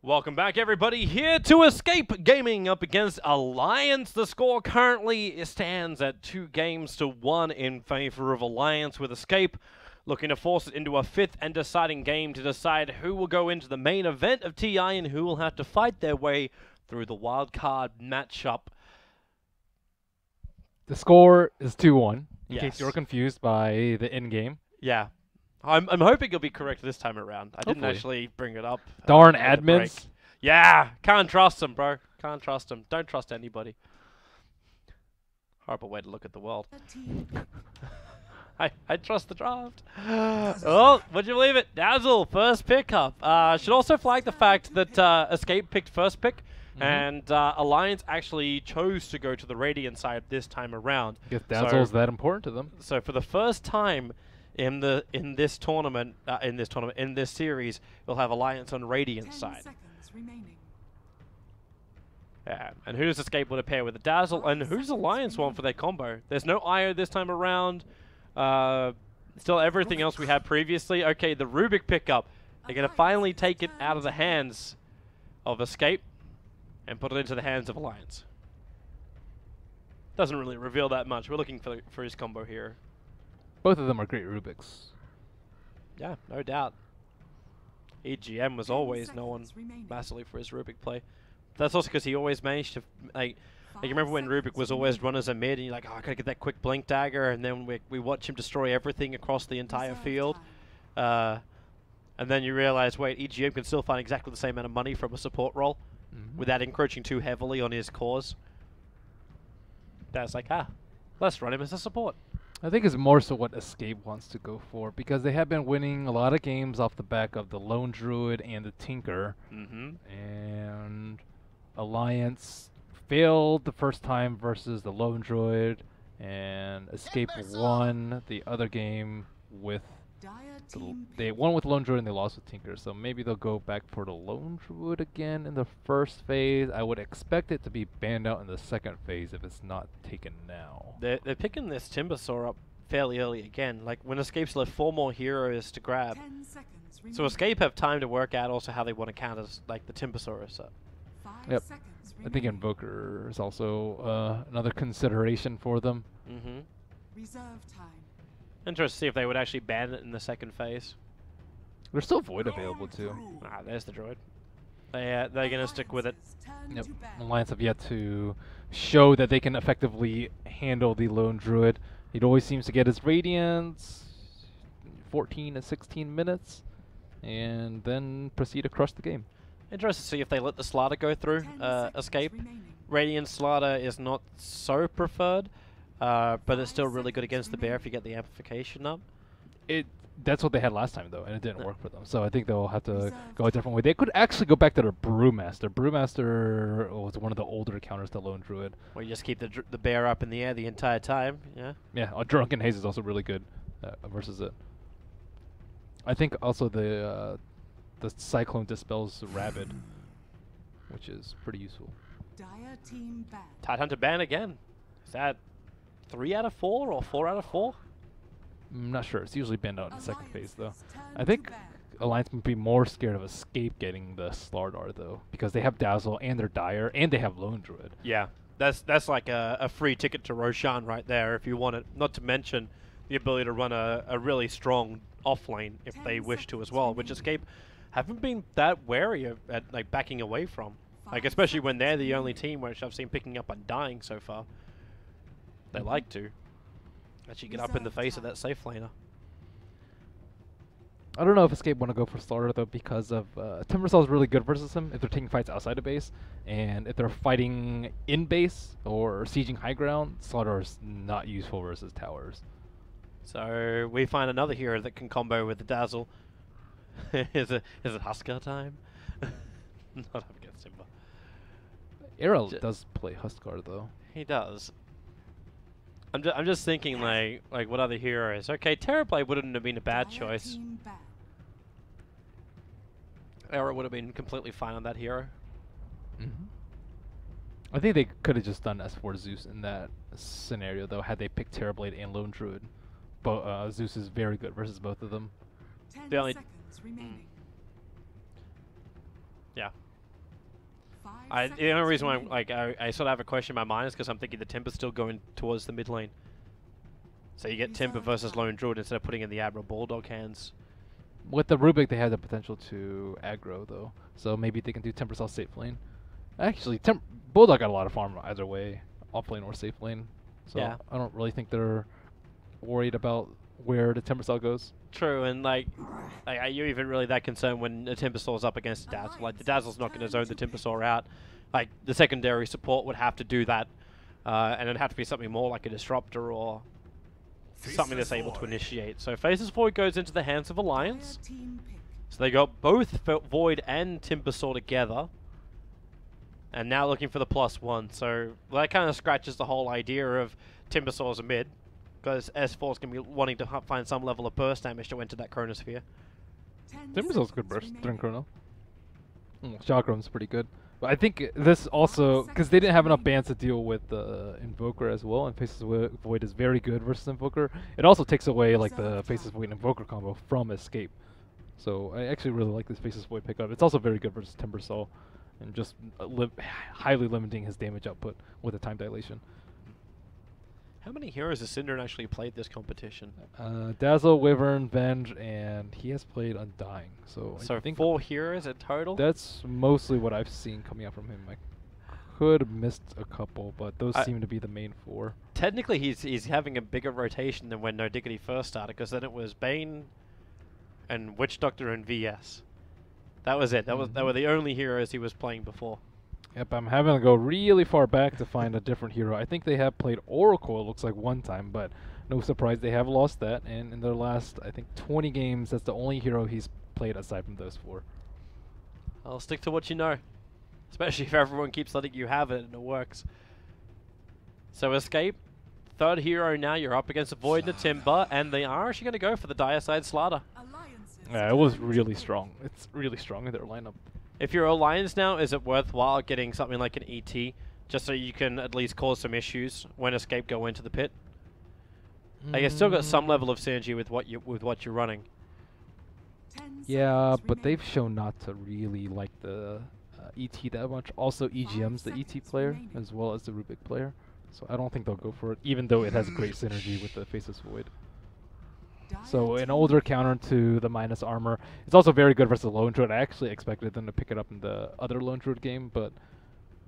Welcome back, everybody, here to Escape Gaming up against Alliance. The score currently stands at 2-1 in favor of Alliance, with Escape looking to force it into a fifth and deciding game to decide who will go into the main event of TI and who will have to fight their way through the wildcard matchup. The score is 2-1, in case Yes. you're confused by the in-game. Yeah. I'm hoping you'll be correct this time around. I didn't Hopefully. actually bring it up. Darn at the break. admins. Yeah, can't trust them, bro. Can't trust them. Don't trust anybody. Horrible way to look at the world. I trust the draft. Oh, would you believe it? Dazzle, first pickup. Should also flag the fact that Escape picked first pick, and Alliance actually chose to go to the Radiant side this time around. I guess Dazzle's that important to them. So for the first time in this series, we'll have Alliance on Radiant side. Yeah, and who's Escape want to pair with the Dazzle, and who's Alliance want for their combo? There's no IO this time around. Still everything else we had previously. Okay, the Rubik pickup. They're going to finally take it out of the hands of Escape and put it into the hands of Alliance. Doesn't really reveal that much. We're looking for his combo here. Both of them are great Rubiks. Yeah, no doubt. EGM was always known massively for his Rubik play. That's also because he always managed to, like you remember when Rubik was always run as a mid, and you're like, oh, I gotta get that quick blink dagger, and then we watch him destroy everything across the entire field. And then you realize, wait, EGM can still find exactly the same amount of money from a support role without encroaching too heavily on his cause. That's like, let's run him as a support. I think it's more so what Escape wants to go for, because they have been winning a lot of games off the back of the Lone Druid and the Tinker. And Alliance failed the first time versus the Lone Druid, and Escape won the other game with they won with Lone Druid and they lost with Tinker. So maybe they'll go back for the Lone Druid again in the first phase. I would expect it to be banned out in the second phase if it's not taken now. They're picking this Timbersaw up fairly early again. Like when Escape's left 4 more heroes to grab. So Escape have time to work out also how they want to counter like the Timbersaw set. Yep. I think Invoker is also another consideration for them. Reserve time. Interested to see if they would actually ban it in the second phase. There's still Void available too. There's the Druid. They're going to stick with it. Yep. Alliance have yet to show that they can effectively handle the Lone Druid. He always seems to get his Radiance 14 to 16 minutes and then proceed to crush the game. Interested to see if they let the Slaughter go through Escape. Radiant Slaughter is not so preferred, but it's still really good against the bear if you get the amplification up. That's what they had last time though, and it didn't work for them. So I think they'll have to go a different way. They could actually go back to their Brewmaster. Brewmaster was one of the older counters to Lone Druid. Where you just keep the bear up in the air the entire time. Yeah. Yeah. Drunken Haze is also really good versus it. I think also the Cyclone dispels Rabid, which is pretty useful. Tidehunter ban again. Is that 3 out of 4 or 4 out of 4? I'm not sure. It's usually banned out in the second phase, though. I think Alliance would be more scared of Escape getting the Slardar, though, because they have Dazzle and they're Dire, and they have Lone Druid. Yeah, that's like a free ticket to Roshan right there if you want it. Not to mention the ability to run a really strong off lane if they wish to as well, which Escape haven't been that wary of at like backing away from. Like especially when they're the only team which I've seen picking up on dying so far. They like to. Actually get up in the face of that safe laner. I don't know if Escape want to go for Slaughter though, because of Timbersaw is really good versus him if they're taking fights outside of base, and if they're fighting in base or sieging high ground, Slaughter is not useful versus towers. So we find another hero that can combo with the Dazzle. Is it Huskar time? Not up against Timber. Arrow does play Huskar though. He does. I'm just thinking like what other heroes? Okay, Terrorblade wouldn't have been a bad choice. Arrow would have been completely fine on that hero. I think they could have just done S4 Zeus in that scenario though, had they picked Terrorblade and Lone Druid. But Zeus is very good versus both of them. The only remaining. Yeah. The only reason why I'm, like I sort of have a question in my mind is because I'm thinking the Timber's still going towards the mid lane. So you get Timber versus Lone Druid instead of putting in the Admiral Bulldog hands. With the Rubik, they have the potential to aggro, though. So maybe they can do Timbersaw safe lane. Actually, Bulldog got a lot of farm either way, off lane or safe lane. So Yeah. I don't really think they're worried about where the Timbersaw goes. True, and like are you even really that concerned when the Timbersaw's up against the Dazzle? Like, the Dazzle's not going to zone the Timbersaw out. Like, the secondary support would have to do that, and it'd have to be something more like a Disruptor or something that's able to initiate. So Faceless Void goes into the hands of Alliance. So they got both Void and Timbersaw together. And now looking for the +1. So that kind of scratches the whole idea of Timbersaw as a mid. Because S4's going to be wanting to find some level of burst damage to enter that Chronosphere. Timbersaw's good burst during Chrono. Chakrum's pretty good. But I think this also, because they didn't have enough bans to deal with Invoker as well, and Faceless Void is very good versus Invoker. It also takes away like the Faceless Void Invoker combo from Escape. So I actually really like this Faceless Void pickup. It's also very good versus Timbersaw, and just highly limiting his damage output with the time dilation. How many heroes has Synderen actually played this competition? Dazzle, Wyvern, Venge, and he has played Undying. So I think 4 heroes in total? that's mostly what I've seen coming out from him. I could have missed a couple, but those seem to be the main 4. Technically, he's having a bigger rotation than when No Diggity first started, because then it was Bane and Witch Doctor and VS. That was it. That were the only heroes he was playing before. Yep, I'm having to go really far back to find a different hero. I think they have played Oracle, it looks like, one time, but no surprise they have lost that. And in their last, I think, 20 games, that's the only hero he's played aside from those 4. I'll stick to what you know, especially if everyone keeps letting you have it and it works. So Escape, 3rd hero now. You're up against the Void and the Timber, and they are actually going to go for the Dire Side Slaughter. Yeah, it was really strong. It's really strong in their lineup. If you're Alliance now, is it worthwhile getting something like an ET, just so you can at least cause some issues when Escape go into the pit? Like, it's still got some level of synergy with what you're running. Yeah, but they've shown not to really like the ET that much. Also, EGM's the ET player, as well as the Rubik player. So I don't think they'll go for it, even though it has great synergy with the Faceless Void. So an older counter to the minus armor. It's also very good versus Lone Druid. I actually expected them to pick it up in the other Lone Druid game, but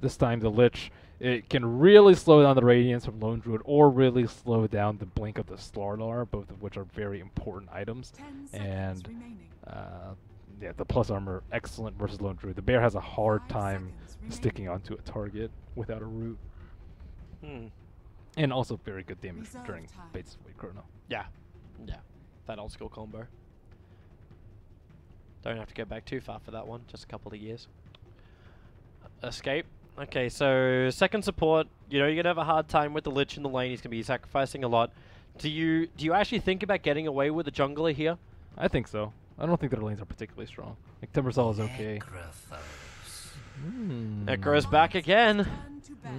this time the Lich, it can really slow down the Radiance from Lone Druid or really slow down the Blink of the Slarlar, both of which are very important items. And yeah, the plus armor, excellent versus Lone Druid. The Bear has a hard time sticking onto a target without a root. And also very good damage during Faceless Void Chrono. Yeah. Yeah. That old school combo. Don't have to go back too far for that one, just a couple of years. Escape. Okay, so second support, you know you're gonna have a hard time with the Lich in the lane. He's gonna be sacrificing a lot. Do you actually think about getting away with the jungler here? I think so. I don't think their lanes are particularly strong. Like Timbersaw is okay. Necro's back again.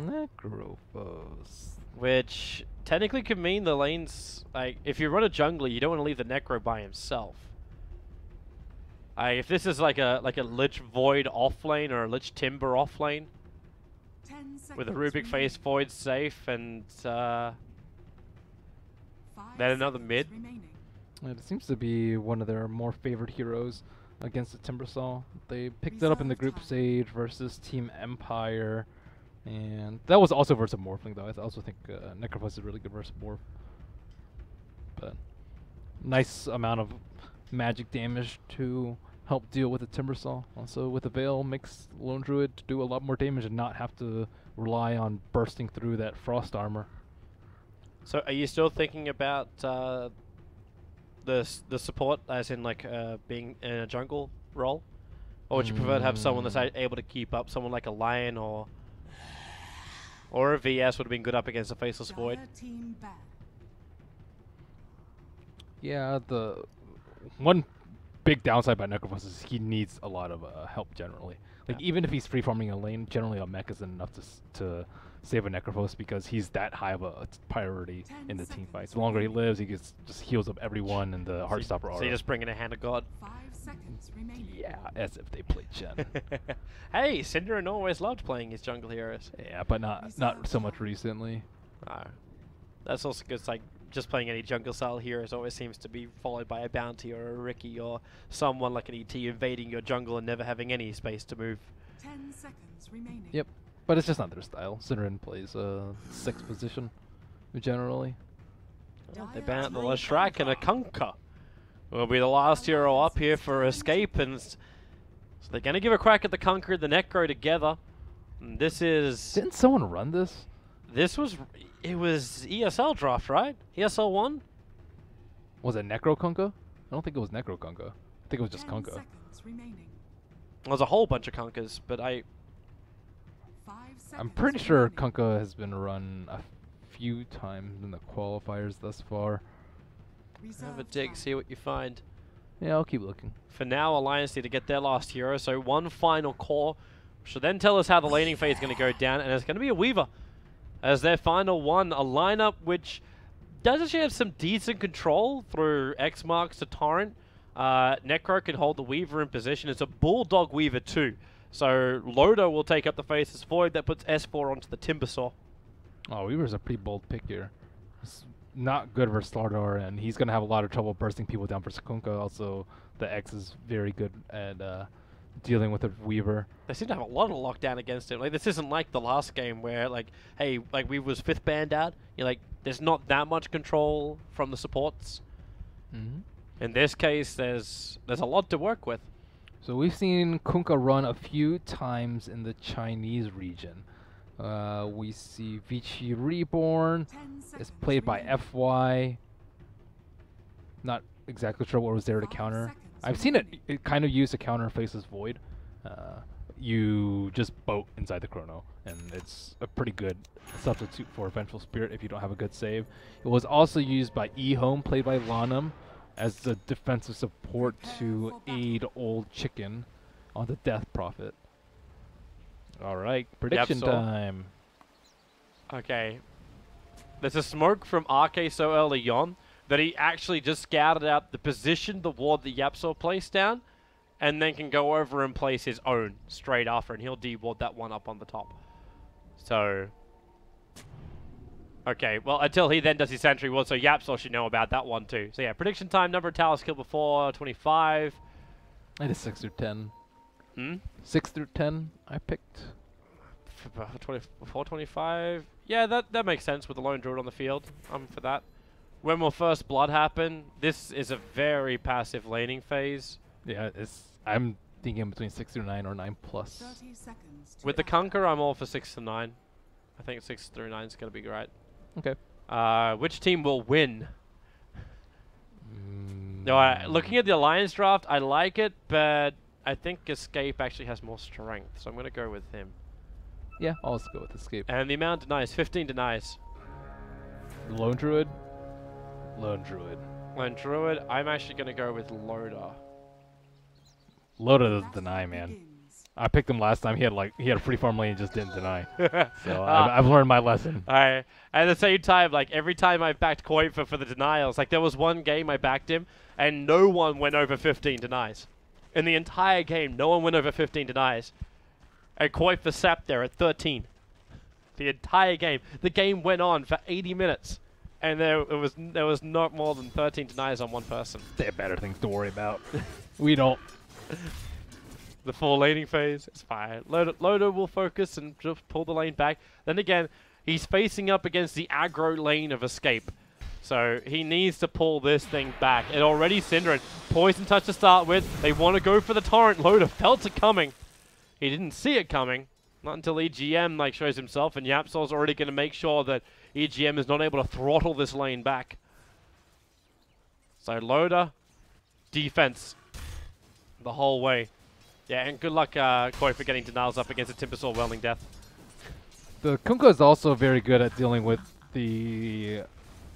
Necrophos. Which technically could mean the lanes, like, if you run a jungler, you don't want to leave the Necro by himself. If this is like a Lich Void offlane or a Lich Timber offlane, with a Rubik Face Void safe and then another mid. It seems to be one of their more favored heroes against the Timbersaw. They picked it up in the group stage versus Team Empire. And that was also versus Morphling, though. I also think Necrophos is really good versus Morph. But nice amount of magic damage to help deal with the Timbersaw. Also, with the Veil, makes Lone Druid do a lot more damage and not have to rely on bursting through that Frost armor. So, are you still thinking about the support, as in like being in a jungle role, or would you prefer to have someone that's able to keep up, someone like a Lion or a VS would have been good up against a Faceless Void? Yeah, the one big downside by Necrophos is he needs a lot of help generally. Like, even if he's free farming a lane, generally a mech isn't enough to save a Necrophos because he's that high of a priority in the team fights. The longer he lives, he just heals up everyone in the Heartstopper aura. So you just bring in a Hand of God. 5 seconds remaining. Yeah, as if they played Chen. Hey, Synderen always loved playing his jungle heroes. Yeah, but not so much recently. That's also because like just playing any jungle style heroes always seems to be followed by a bounty or a Ricky or someone like an ET invading your jungle and never having any space to move. 10 seconds remaining. Yep, but it's just not their style. Synderen plays 6th position generally. They ban out the Leshrac and a Kunkka will be the last hero up here for Escape, and so they're going to give a crack at the Kunkka and the Necro together. And this is... Didn't someone run this? This was... It was ESL draft, right? ESL 1? Was it Necro Kunkka? I don't think it was Necro Kunkka. I think it was just 10 Kunkka. seconds remaining. There's a whole bunch of Kunkas, but 5 I'm seconds pretty sure remaining. Kunkka has been run a few times in the qualifiers thus far. have a Reserve dig, time. see what you find. Yeah, I'll keep looking. For now, Alliance need to get their last hero, so one final core should then tell us how the laning phase is going to go down, and it's going to be a Weaver as their final one, a lineup which does actually have some decent control through X marks to Torrent. Necro can hold the Weaver in position. It's a Bulldog Weaver too, so Loader will take up the face as Void. That puts S4 onto the Timbersaw. Oh, Weaver's a pretty bold pick here. It's not good versus Slardar, and he's going to have a lot of trouble bursting people down for Kunkka. Also, the X is very good at dealing with a Weaver. They seem to have a lot of lockdown against him. Like, this isn't like the last game where, like, hey, like Weaver was 5th banned out. You're like, there's not that much control from the supports. In this case, there's a lot to work with. So we've seen Kunkka run a few times in the Chinese region. We see Vici Reborn 10 is seconds played by remaining. FY. Not exactly sure what was there to 5 counter. seconds I've seen it remaining. kind of used to counter Faceless Void. You just boat inside the Chrono, and it's a pretty good substitute for Vengeful Spirit if you don't have a good save. It was also used by E-Home, played by Lanham, as a defensive support to aid Old Chicken on the Death Prophet. Alright, prediction so- time. Okay. There's a smoke from RK so early on that he actually just scouted out the position the ward the Yapsor placed down, and then can go over and place his own straight after, and he'll de-ward that one up on the top. So... Okay, well, until he then does his sentry ward, so Yapsor should know about that one too. So yeah, prediction time, number of towers killed before, 25. I did 6 through 10. 6 through 10 I picked. Before 25? Yeah, that makes sense with the lone druid on the field. I'm for that. When will first blood happen? This is a very passive laning phase. Yeah, I'm thinking between 6 through 9 or 9 plus. 30 seconds to With the act. Kunkka, I'm all for 6 to 9. I think 6 through 9 is going to be great. Okay. Which team will win? No, looking at the Alliance draft, I like it, but I think Escape actually has more strength, so I'm going to go with him. Yeah, I'll just go with Escape. And the amount denies, 15 denies. Lone Druid. Lone Druid. Lone Druid, I'm actually going to go with Loader. Loda doesn't Battle deny, man. begins. I picked him last time. He had a free farm lane and just didn't deny. So I've learned my lesson. At the same time, like every time I backed Koifa for the denials, like there was one game I backed him and no one went over 15 denies. In the entire game, no one went over 15 denies. And Koifa sat there at 13. The entire game. The game went on for 80 minutes. And there was not more than 13 denies on one person. They have better things to worry about. We don't. The full laning phase, it's fine. Loader will focus and just pull the lane back. Then again, he's facing up against the aggro lane of Escape. So he needs to pull this thing back. And already Synderen, Poison Touch to start with. They want to go for the Torrent. Loader felt it coming. He didn't see it coming. Not until EGM like shows himself, and Yapsor's already going to make sure that EGM is not able to throttle this lane back. So Loader, defense the whole way. Yeah, and good luck, Koi, for getting denials up against a Timbersaw Welding Death. The Kunkka is also very good at dealing with the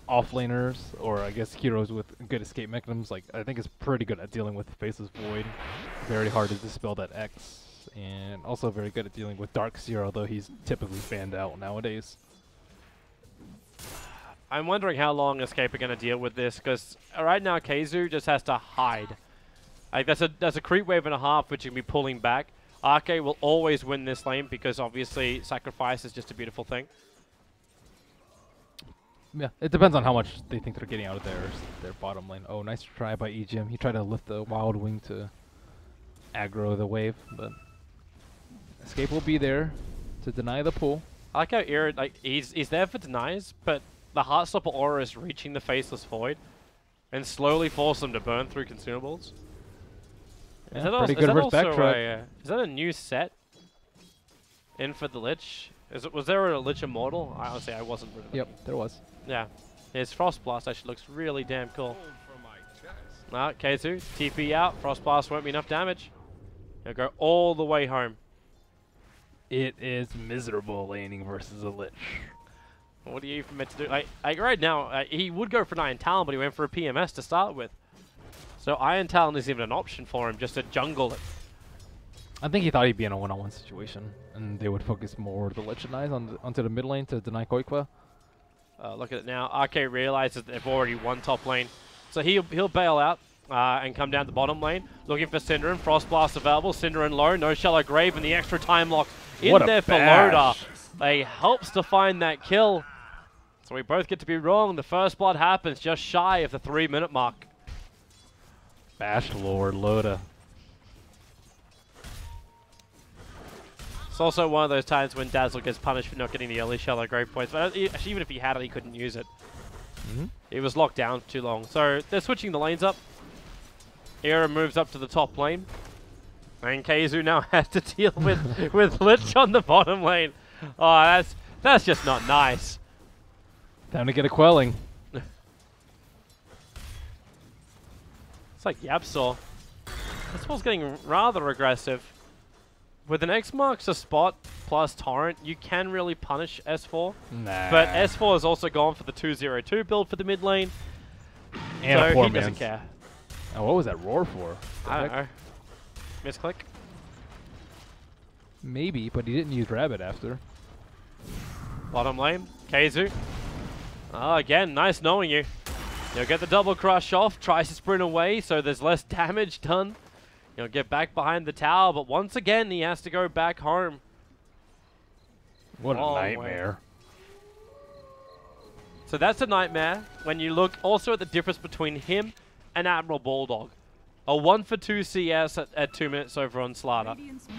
offlaners, or I guess heroes with good escape mechanisms. Like, I think it's pretty good at dealing with Faceless Void. Very hard to dispel that X. And also very good at dealing with Dark Zero, though he's typically banned out nowadays. I'm wondering how long Escape are going to deal with this, because right now Keizu just has to hide. Like that's a creep wave and a half, which you can be pulling back. RK will always win this lane because obviously sacrifice is just a beautiful thing. Yeah, it depends on how much they think they're getting out of their bottom lane. Oh, nice try by EGM. He tried to lift the Wild Wing to aggro the wave, but Escape will be there to deny the pull. I like how Era, like, he's there for denies, but the Heartstopper aura is reaching the Faceless Void and slowly force them to burn through consumables. Yeah, pretty good reverse backtrack. Is that a new set in for the Lich? Was there a Lich Immortal? Honestly, I wasn't. Yep, there was. Yeah. His Frost Blast actually looks really damn cool. K2, TP out. Frost Blast won't be enough damage. He'll go all the way home. It is miserable laning versus a Lich. What are you even meant to do? Like right now, he would go for Iron Talon, but he went for a PMS to start with. So Iron Talon isn't even an option for him, just to jungle it. I think he thought he'd be in a one-on-one situation, and they would focus more the Lich and Eyes onto the mid lane to deny Koikwa. Look at it now. RK realizes that they've already won top lane. So he'll bail out and come down the bottom lane, looking for Synderen. Frost Blast available. Synderen low. No Shallow Grave, and the extra time lock in there for Loda. They helps to find that kill. So we both get to be wrong. The first blood happens just shy of the 3-minute mark. Bash Lord Loda. It's also one of those times when Dazzle gets punished for not getting the early Shallow Grave points. But actually, even if he had it, he couldn't use it. He was locked down for too long. So they're switching the lanes up. Era moves up to the top lane. And Keizu now has to deal with Lich on the bottom lane. Oh, that's just not nice. Time to get a quelling. It's like Yapsaw. This one's getting rather aggressive. With an X marks a spot plus Torrent, you can really punish S4. Nah. But S4 has also gone for the 2-0-2 build for the mid lane. And so a 4-man. he doesn't care. Oh, what was that roar for? I don't know. Misclick? Maybe, but he didn't use Rabbit after. Bottom lane, Keizu. Oh, again, nice knowing you. You'll get the double crush off, tries to sprint away, so there's less damage done. He'll get back behind the tower, but once again, he has to go back home. What a nightmare. So that's a nightmare when you look also at the difference between him and Admiral Bulldog. A 1 for 2 CS at 2 minutes over on Slaughter.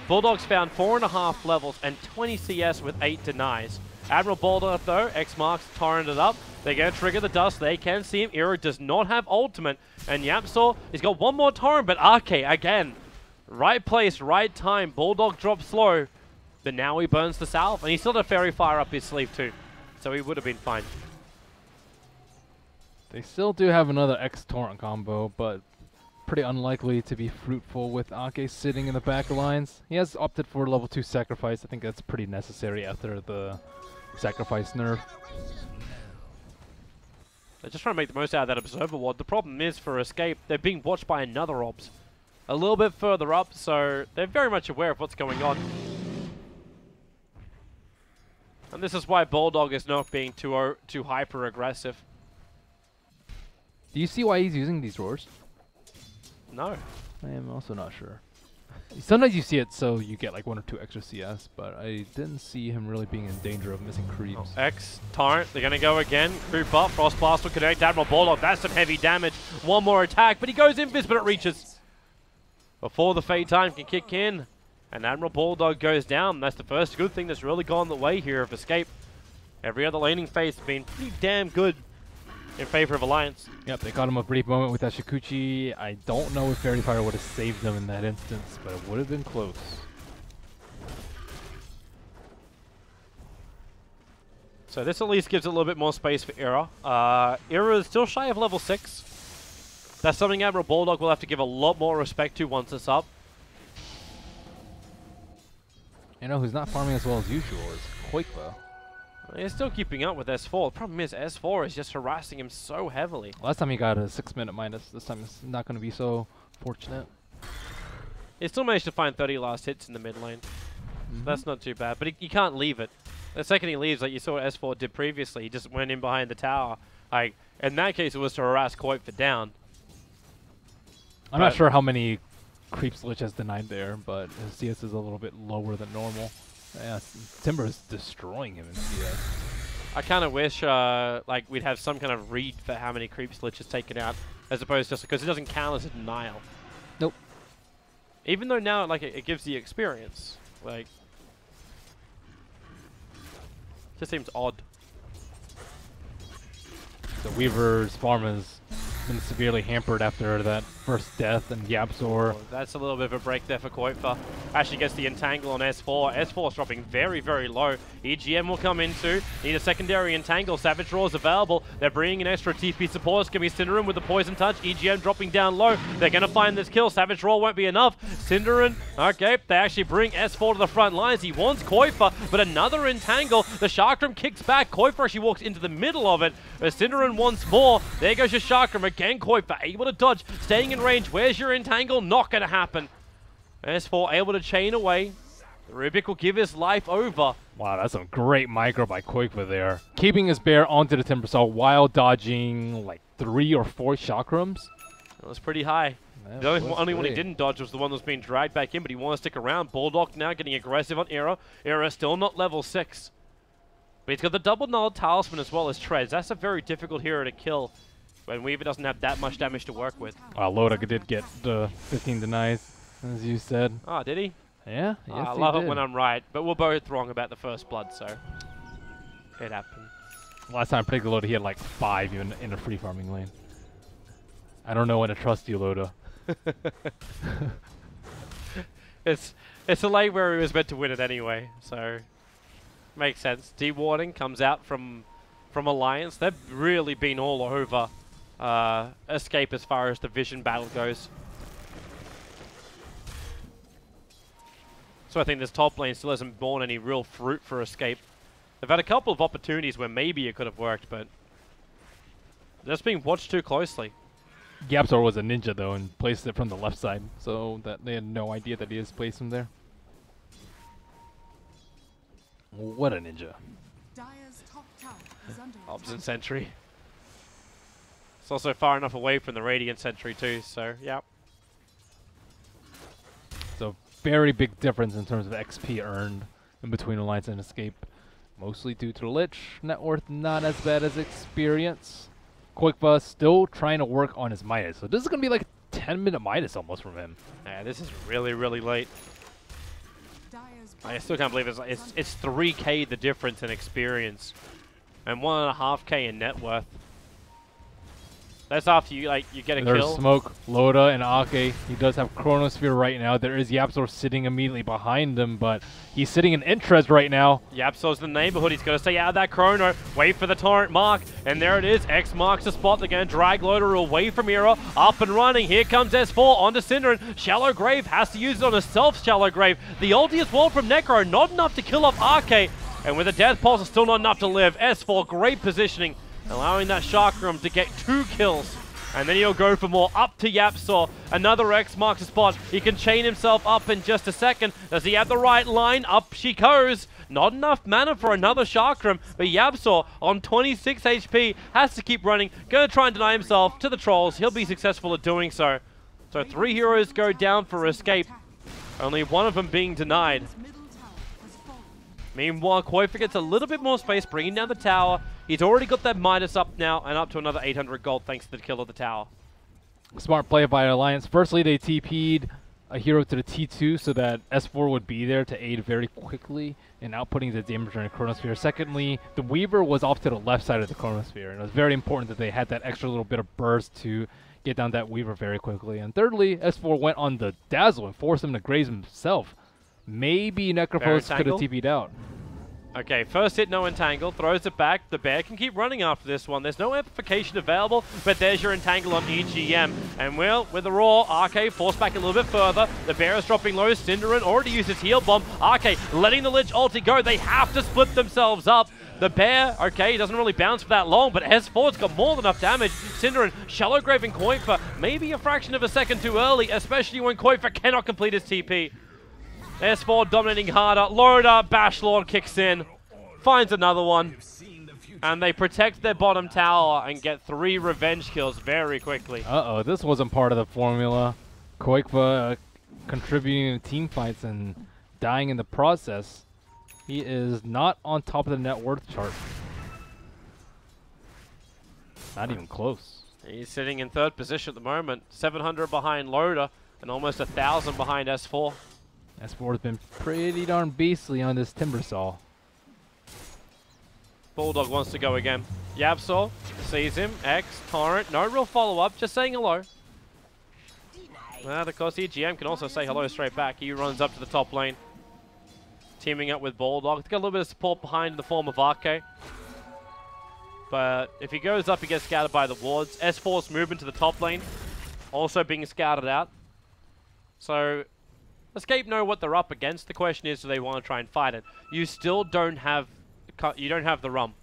Bulldog's found 4.5 levels and 20 CS with 8 denies. Admiral Bulldog, though, X marks torrented up. They're going to trigger the dust. They can see him. Era does not have ultimate. And Yapsaw, he's got one more torrent, but RK, again, right place, right time. Bulldog drops slow, but now he burns the salve. And he still had a Fairy Fire up his sleeve, too. So he would have been fine. They still do have another X torrent combo, but pretty unlikely to be fruitful with Ake sitting in the back lines. He has opted for level 2 sacrifice. I think that's pretty necessary after the sacrifice nerf. They're just trying to make the most out of that Observer Ward. The problem is for Escape, they're being watched by another Obs. A little bit further up, so they're very much aware of what's going on. And this is why Bulldog is not being too hyper-aggressive. Do you see why he's using these roars? No. I am also not sure. Sometimes you see it so you get like 1 or 2 extra CS, but I didn't see him really being in danger of missing creeps. Oh, X, Torrent, they're going to go again. Creep up, Frost Blast will connect. Admiral Bulldog, that's some heavy damage. One more attack, but he goes invis, but it reaches. Before the Fade Time can kick in, and Admiral Bulldog goes down. That's the first good thing that's really gone the way here of Escape. Every other laning phase has been pretty damn good in favor of Alliance. Yep, they caught him a brief moment with that Shikuchi. I don't know if Fairy Fire would have saved them in that instance, but it would have been close. So this at least gives a little bit more space for Era. Era is still shy of level 6. That's something Admiral Bulldog will have to give a lot more respect to once it's up. You know who's not farming as well as usual is Koikwa. He's still keeping up with S4. The problem is S4 is just harassing him so heavily. Last time he got a 6-minute minus. This time it's not going to be so fortunate. He still managed to find 30 last hits in the mid lane. So that's not too bad, but he can't leave it. The second he leaves, like you saw what S4 did previously, he just went in behind the tower. Like, in that case, it was to harass Koik for down. I'm not sure how many creep switch has denied there, but his CS is a little bit lower than normal. Yeah, Timber is destroying him in CS. I kind of wish like we'd have some kind of read for how many creep Lich is taken out, as opposed to just because it doesn't count as a denial. Nope. Even though now like it gives the experience, like just seems odd. The Weaver's farm has been severely hampered after that first death, and Yapzor. Oh, that's a little bit of a break there for Qualifier. Actually gets the entangle on S4. S4 is dropping very, very low. EGM will come into. Need a secondary entangle. Savage Roar is available. They're bringing in extra TP support. It's going to be Cinderin with the poison touch. EGM dropping down low. They're going to find this kill. Savage Roar won't be enough. Cinderin, okay, they actually bring S4 to the front lines. He wants Qualifier, but another entangle. The Chakram kicks back. Qualifier actually walks into the middle of it. Cinderin once more. There goes your Chakram again. Qualifier able to dodge, staying in range. Where's your entangle? Not going to happen. S4 able to chain away. Rubik will give his life over. Wow, that's a great micro by Qualifier there. Keeping his bear onto the Timber Saw while dodging like 3 or 4 Chakrams. That was pretty high. The only one he didn't dodge was the one that was being dragged back in, but he wanted to stick around. Bulldog now getting aggressive on Era. Era still not level 6. But he's got the double null talisman as well as treads. That's a very difficult hero to kill when Weaver doesn't have that much damage to work with. Loda did get the 15 denies, as you said. Oh, did he? Yeah, yes, I love it when I'm right, but we're both wrong about the first blood, so it happened. Last time I played Loda, he had like 5 even in a free farming lane. I don't know when to trust you, Loda. It's a lane where he was meant to win it anyway, so makes sense. D-Warding comes out from Alliance. They've really been all over Escape as far as the Vision battle goes. So I think this top lane still hasn't borne any real fruit for Escape. They've had a couple of opportunities where maybe it could have worked, but just being watched too closely. Yapzor was a ninja though and placed it from the left side, so that they had no idea that he has placed him there. What a ninja. Dire's top tower is under Opposite Sentry. It's also far enough away from the Radiant Sentry too, so yeah. So very big difference in terms of XP earned in between Alliance and Escape. Mostly due to the Lich. Net worth not as bad as experience. Qualifier still trying to work on his Midas. So this is going to be like a 10-minute Midas almost from him. Yeah, this is really, really late. I still can't believe it's 3k the difference in experience and 1.5k in net worth. That's after you get a There's kill. Smoke, Loda, and Ake. He does have Chronosphere right now. There is Yapzor sitting immediately behind him, but he's sitting in Interest right now. Yapzor's in the neighborhood. He's got to stay out of that Chrono. Wait for the Torrent mark. And there it is. X marks the spot. They're going to drag Loda away from Era. Up and running. Here comes S4 onto Cinderin. Shallow Grave has to use it on a self-Shallow Grave. The ulti as well from Necro. Not enough to kill off Ake. And with a Death Pulse, it's still not enough to live. S4, great positioning, allowing that Chakram to get 2 kills. And then he'll go for more. Up to Yapzor. Another X marks the spot. He can chain himself up in just a second. Does he have the right line? Up she goes. Not enough mana for another Chakram, but Yapzor on 26 HP has to keep running. Gonna try and deny himself to the trolls. He'll be successful at doing so. So 3 heroes go down for Escape. Only one of them being denied. Meanwhile, Qualifier gets a little bit more space, bringing down the tower. He's already got that Midas up now, and up to another 800 gold thanks to the kill of the tower. Smart play by Alliance. Firstly, they TP'd a hero to the T2 so that S4 would be there to aid very quickly in outputting the damage during the Chronosphere. Secondly, the Weaver was off to the left side of the Chronosphere, and it was very important that they had that extra little bit of burst to get down that Weaver very quickly. And thirdly, S4 went on the Dazzle and forced him to graze himself. Maybe Necrophos could have TP'd out. Okay, first hit, no entangle, throws it back. The bear can keep running after this one. There's no amplification available, but there's your entangle on EGM. And well, with the Roar, Arcade forced back a little bit further. The bear is dropping low. Cinderin already used his heal bomb. Arcade letting the Lich ulti go. They have to split themselves up. The bear, okay, he doesn't really bounce for that long, but S4's got more than enough damage. Cinderin, Shallow Grave and Qualifier, maybe a fraction of a second too early, especially when Qualifier cannot complete his TP. S4 dominating harder. Loda, Bashlord kicks in, finds another one, and they protect their bottom tower and get 3 revenge kills very quickly. Uh-oh, this wasn't part of the formula. Qualifier contributing to team fights and dying in the process, he is not on top of the net worth chart. Not even close. He's sitting in 3rd position at the moment. 700 behind Loader and almost 1,000 behind S4. S4 has been pretty darn beastly on this Timbersaw. Bulldog wants to go again. Yabsaw sees him. X, Torrent. No real follow-up, just saying hello. Of course, EGM can also say hello straight back. He runs up to the top lane. Teaming up with Bulldog. He's got a little bit of support behind in the form of Arke. But if he goes up, he gets scouted by the wards. S4's moving to the top lane. Also being scouted out. So, Escape know what they're up against. The question is, do they want to try and fight it? You still don't have... You don't have the rum.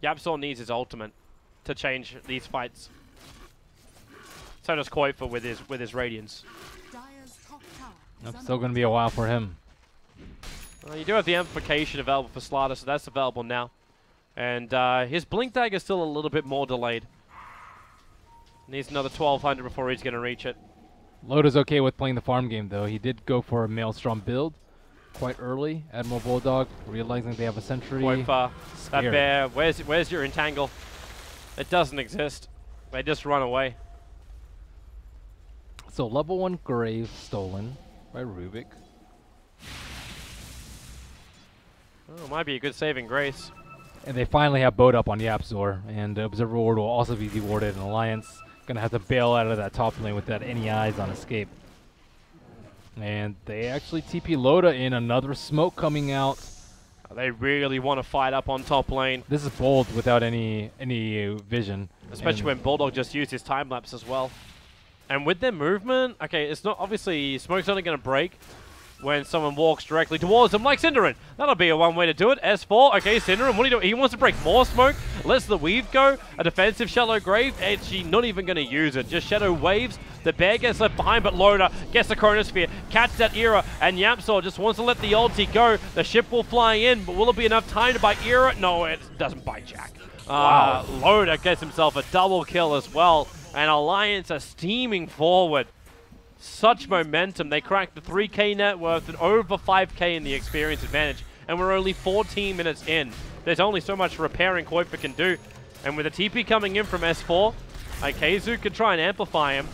Yabsaw needs his ultimate to change these fights. So does Koifa with his Radiance. That's still going to be a while for him. Well, you do have the amplification available for Slaughter, so that's available now. And his Blink Dagger is still a little bit more delayed. Needs another 1,200 before he's going to reach it. Loda's okay with playing the farm game, though. He did go for a Maelstrom build quite early. Admiral Bulldog, realizing they have a sentry. Koifa, that bear, where's your entangle? It doesn't exist. They just run away. So level 1 Grave stolen by Rubik. Oh, might be a good saving grace. And they finally have boat up on Yapzor, and Observer Ward will also be dewarded, and Alliance gonna have to bail out of that top lane without any eyes on escape. And they actually TP Loda in, another smoke coming out. They really want to fight up on top lane. This is bold without any vision. Especially when Bulldog just used his time lapse as well. And with their movement, okay, it's not obviously smoke's only going to break when someone walks directly towards them like Cinderin. That'll be a one way to do it. S4, okay, Cinderin, what do you do? He wants to break more smoke, lets the weave go. A defensive Shallow Grave, actually not even going to use it. Just Shadow Waves. The bear gets left behind, but Loda gets the Chronosphere, catches that Era, and Yamsaw just wants to let the ulti go. The ship will fly in, but will it be enough time to buy Era? No, it doesn't buy Jack. Wow. Loda gets himself a double kill as well, and Alliance are steaming forward. Such momentum. They cracked the 3k net worth and over 5k in the experience advantage, and we're only 14 minutes in. There's only so much repairing Koifa can do, and with a TP coming in from S4, Ikezu could try and amplify him.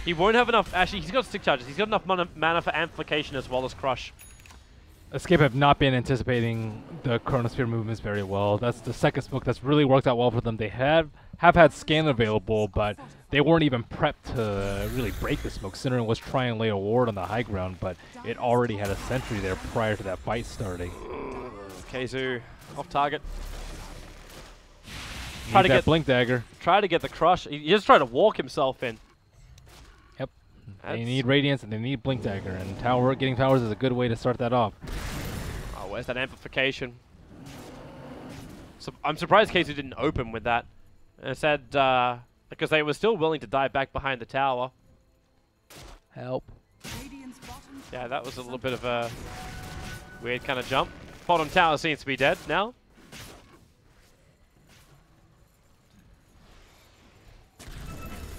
He won't have enough. Actually, he's got stick charges. He's got enough mana for amplification as well as crush. Escape have not been anticipating the Chronosphere movements very well. That's the second smoke that's really worked out well for them. They have had scan available, but they weren't even prepped to really break the smoke. Cinderin was trying to lay a ward on the high ground, but it already had a sentry there prior to that fight starting. Keizu off target. Try to get Blink Dagger. Try to get the crush. He just tried to walk himself in. Yep. They need Radiance and they need Blink Dagger, and getting towers is a good way to start that off. Oh, where's that amplification? So I'm surprised Keizu didn't open with that. Instead, because they were still willing to dive back behind the tower. Help. Yeah, that was a little bit of a weird kind of jump. Bottom tower seems to be dead now.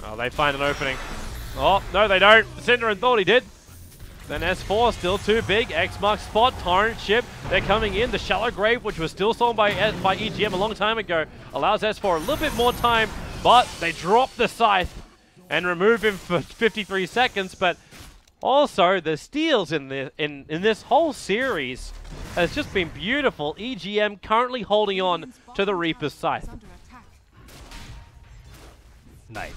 Oh, they find an opening. Oh, no they don't. Cinderin thought he did. Then S4 still too big. X marks spot. Torrent ship. They're coming in. The Shallow Grave, which was still sold by EGM a long time ago, allows S4 a little bit more time, but they drop the scythe and remove him for 53 seconds. But also, the steals in this whole series has just been beautiful. EGM currently holding on to the Reaper's scythe. Nice.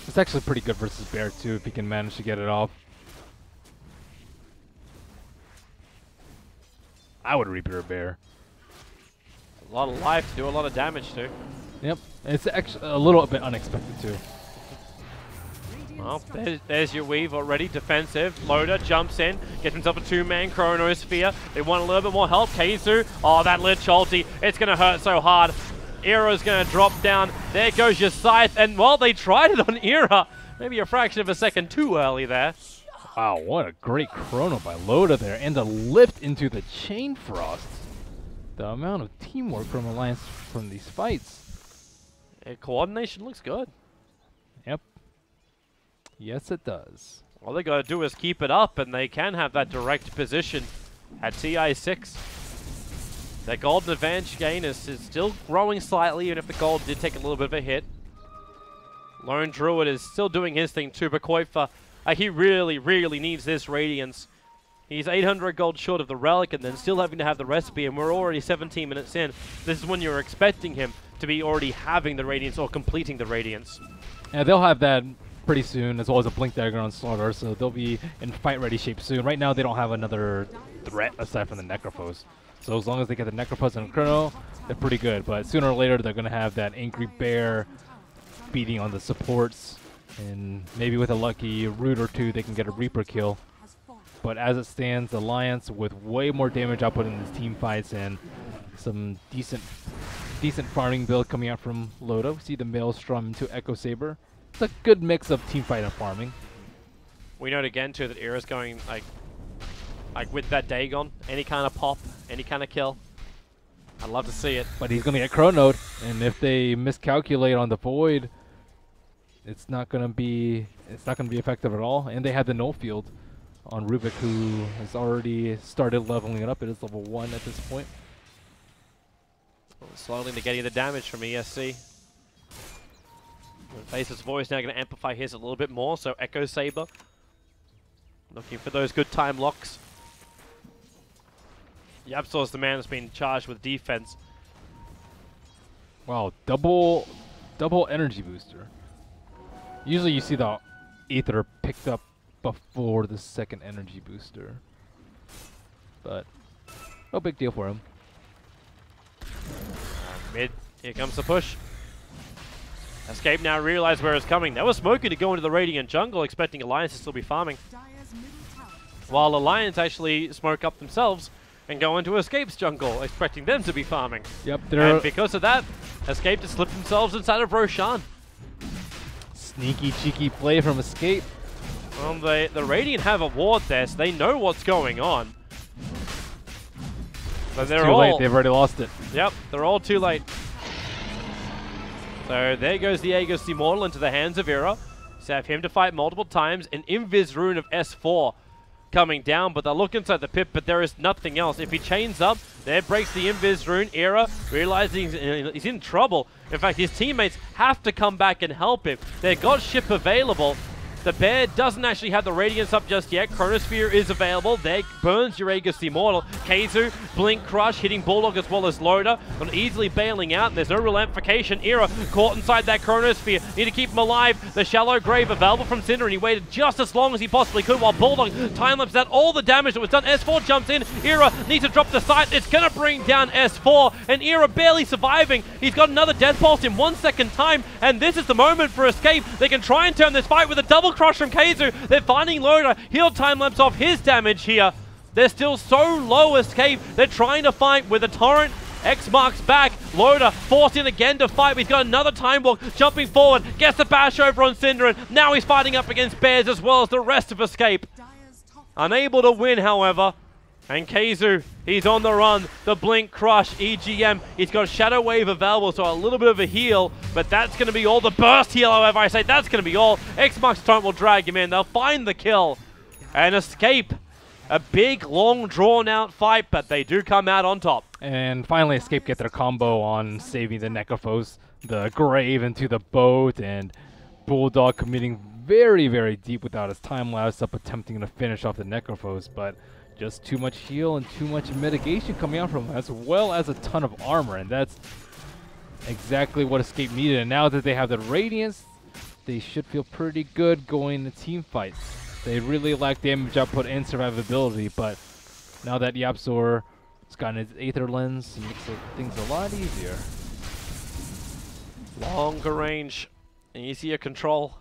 It's actually pretty good versus Bear too, if he can manage to get it off. I would Reaper a Bear. A lot of life to do a lot of damage to. Yep. It's actually a little bit unexpected too. Well, there's your weave already. Defensive. Loda jumps in, gets himself a two-man Chronosphere. They want a little bit more help. Keizu. Oh, that Lich ulti. It's going to hurt so hard. Era's going to drop down. There goes your scythe. And, well, they tried it on Era. Maybe a fraction of a second too early there. Wow, what a great chrono by Loda there. And the lift into the Chain Frost. The amount of teamwork from Alliance from these fights. Yeah, coordination looks good. Yep. Yes, it does. All they gotta do is keep it up, and they can have that direct position at TI6. Their golden advantage gain is still growing slightly, even if the gold did take a little bit of a hit. Lone Druid is still doing his thing too, but Qualifier, he really, really needs this Radiance. He's 800 gold short of the Relic and then still having to have the recipe, and we're already 17 minutes in. This is when you're expecting him to be already having the Radiance or completing the Radiance. Yeah, they'll have that pretty soon, as well as a Blink Dagger on Slaughter, so they'll be in fight-ready shape soon. Right now, they don't have another threat aside from the Necrophos. So as long as they get the Necrophos and Chrono, they're pretty good. But sooner or later, they're going to have that Angry Bear beating on the supports, and maybe with a lucky root or two, they can get a Reaper kill. But as it stands, Alliance with way more damage output in these team fights and some decent farming build coming out from Loda. We see the Maelstrom into Echo Saber. It's a good mix of team fight and farming. We note again too that Era's going like with that Dagon, any kind of pop, any kind of kill. I'd love to see it. But he's gonna get Chronoed, and if they miscalculate on the Void, it's not gonna be effective at all. And they have the null field on Rubik, who has already started leveling it up. It is level 1 at this point. Slowly negating the damage from ESC. Face's voice now going to amplify his a little bit more, so Echo Saber looking for those good time locks. Yapsor's the man that's been charged with defense. Wow, double energy booster. Usually you see the Aether picked up before the second energy booster, but no big deal for him. Mid, here comes the push. Escape now realized where it's coming. They were smoking to go into the Radiant jungle, expecting Alliance to still be farming. While Alliance actually smoke up themselves and go into Escape's jungle, expecting them to be farming. Yep, and because of that, Escape to slip themselves inside of Roshan. Sneaky, cheeky play from Escape. Well, the Radiant have a ward there, so they know what's going on. But they're too all late. They've already lost it. Yep, they're all too late. So there goes the Aegis Immortal into the hands of Era. So have him to fight multiple times. An Invis rune of S4 coming down, but they'll look inside the pit, but there is nothing else. If he chains up, there breaks the Invis rune. Era realizing he's in trouble. In fact, his teammates have to come back and help him. They've got ship available. The Bear doesn't actually have the Radiance up just yet. Chronosphere is available. There burns your Aegis Immortal. Keizu, Blink Crush, hitting Bulldog as well as Loda. Not easily bailing out, and there's no real amplification. Era caught inside that Chronosphere. Need to keep him alive. The Shallow Grave available from Cinder, and he waited just as long as he possibly could while Bulldog time-lapsed out all the damage that was done. S4 jumps in. Era needs to drop the sight. It's going to bring down S4, and Era barely surviving. He's got another Death Pulse in 1 second time, and this is the moment for Escape. They can try and turn this fight with a double crush from Keizu. They're finding Loda. He'll time-lapse off his damage here. They're still so low, Escape. They're trying to fight with a torrent. X marks back. Loda forced in again to fight. He's got another time walk, jumping forward. Gets the bash over on Cinderin. Now he's fighting up against Bears as well as the rest of Escape. Unable to win, however. And Keizu, he's on the run. The Blink Crush, EGM. He's got Shadow Wave available, so a little bit of a heal. But that's going to be all. The burst heal, however, I say that's going to be all. X marks torrent will drag him in. They'll find the kill. And Escape. A big, long, drawn-out fight, but they do come out on top. And finally, Escape get their combo on saving the Necrophos, the Grave into the boat, and Bulldog committing very, very deep without his time lapse up, attempting to finish off the Necrophos, but just too much heal and too much mitigation coming out from him, as well as a ton of armor, and that's exactly what Escape needed. And now that they have the Radiance, they should feel pretty good going to team fights. They really lack damage output and survivability, but now that Yapzor has gotten his Aether Lens, it makes things a lot easier. Longer range, easier control.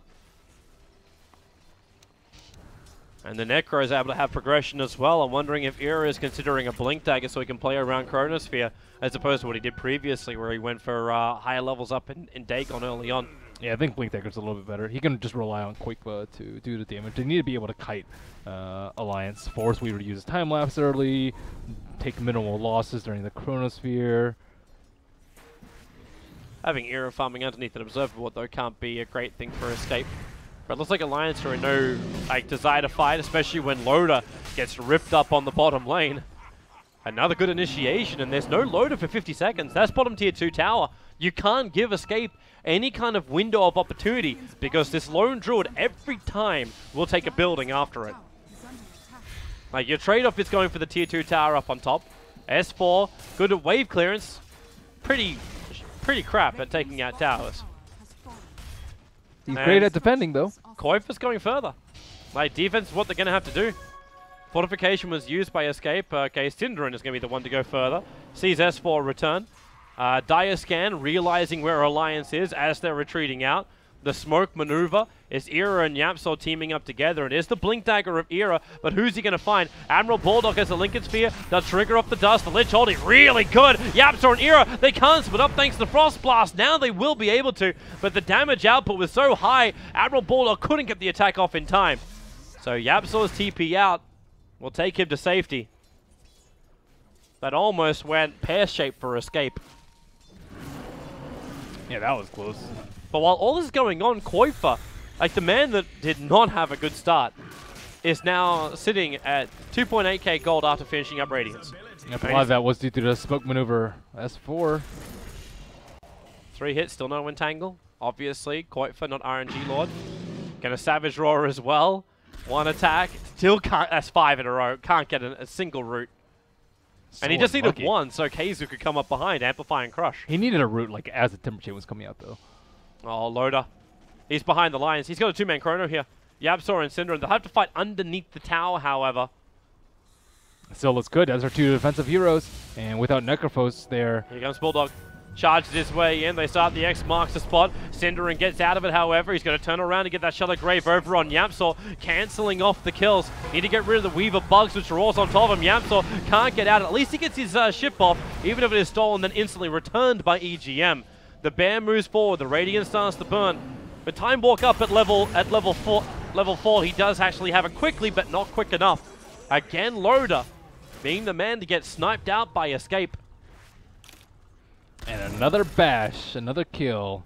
And the Necro is able to have progression as well. I'm wondering if Era is considering a Blink Dagger so he can play around Chronosphere, as opposed to what he did previously, where he went for higher levels up in Dagon early on. Yeah, I think Blink Dagger's a little bit better. He can just rely on Quakeba to do the damage. They need to be able to kite Alliance. Force Weaver uses time lapse early, take minimal losses during the Chronosphere. Having Era farming underneath an Observer Ward, though, can't be a great thing for Escape. But it looks like Alliance are in no desire to fight, especially when Loader gets ripped up on the bottom lane. Another good initiation, and there's no Loader for 50 seconds. That's bottom tier 2 tower. You can't give Escape any kind of window of opportunity because this lone druid every time will take a building after it. Like, your trade-off is going for the tier 2 tower up on top. S4, good at wave clearance. Pretty crap at taking out towers. He's great at defending, though. Qualifiers going further. Like, defense is what they're going to have to do. Fortification was used by Escape. Okay, Synderen is going to be the one to go further. Sees S4 return. Dire Scan realizing where Alliance is as they're retreating out. The smoke maneuver is Era and Yapsol teaming up together. It is the Blink Dagger of Era, but who's he going to find? Admiral Bulldog has a Lincoln Sphere. They'll trigger off the dust. The Lich holding really good. Yapsol and Era, they can't split up thanks to the Frost Blast. Now they will be able to, but the damage output was so high, Admiral Bulldog couldn't get the attack off in time. So Yapsol's TP out will take him to safety. That almost went pear-shaped for Escape. Yeah, that was close. But while all this is going on, Qualifier, like the man that did not have a good start, is now sitting at 2.8k gold after finishing up Radiance. Yep, a lot of that was due to the smoke maneuver. S4. 3 hits, still no entangle. Obviously, Qualifier, not RNG Lord. Gonna Savage Roar as well. 1 attack, still can't, that's 5 in a row, can't get a single root. So and he just needed unlucky. 1, so Keizu could come up behind, amplify and crush. He needed a root like as the Timber Chain was coming out, though. Oh, Loader. He's behind the Lions. He's got a 2-man chrono here. Yabsaur and Synderen. They'll have to fight underneath the tower, however. Still looks good. Those are 2 defensive heroes. And without Necrophos there. Here comes Bulldog. Charges his way in. They start the X marks the spot. Synderen gets out of it, however. He's going to turn around and get that Shadow Grave over on Yamsor, cancelling off the kills. Need to get rid of the Weaver bugs, which are also on top of him. Yamsor can't get out. At least he gets his ship off, even if it is stolen, then instantly returned by EGM. The bear moves forward. The Radiant starts to burn. But Time Walk up at level 4. He does actually have it quickly, but not quick enough. Again, Loader being the man to get sniped out by Escape. And another bash, another kill.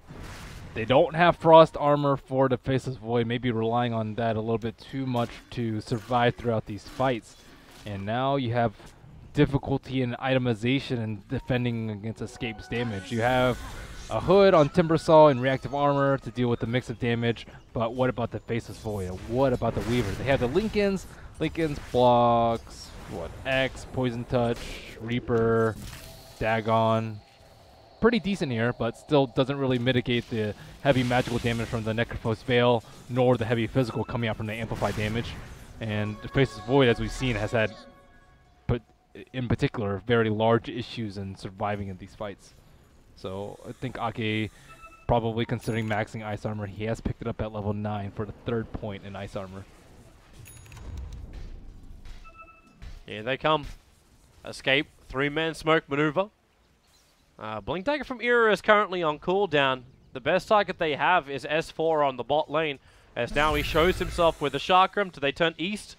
They don't have frost armor for the Faceless Void, maybe relying on that a little bit too much to survive throughout these fights. And now you have difficulty in itemization and defending against Escape's damage. You have a hood on Timbersaw and reactive armor to deal with the mix of damage, but what about the Faceless Void? And what about the Weaver? They have the Lincolns blocks, what, X, Poison Touch, Reaper, Dagon. Pretty decent here, but still doesn't really mitigate the heavy magical damage from the Necrophos Veil, nor the heavy physical coming out from the amplified damage. And the Faceless Void, as we've seen, has had, but in particular, very large issues in surviving in these fights. So I think Ake, probably considering maxing Ice Armor, he has picked it up at level 9 for the 3rd point in Ice Armor. Here they come. Escape, 3-man smoke maneuver. Blink Dagger from Era is currently on cooldown. The best target they have is S4 on the bot lane, as now he shows himself with the Chakram. Do they turn east?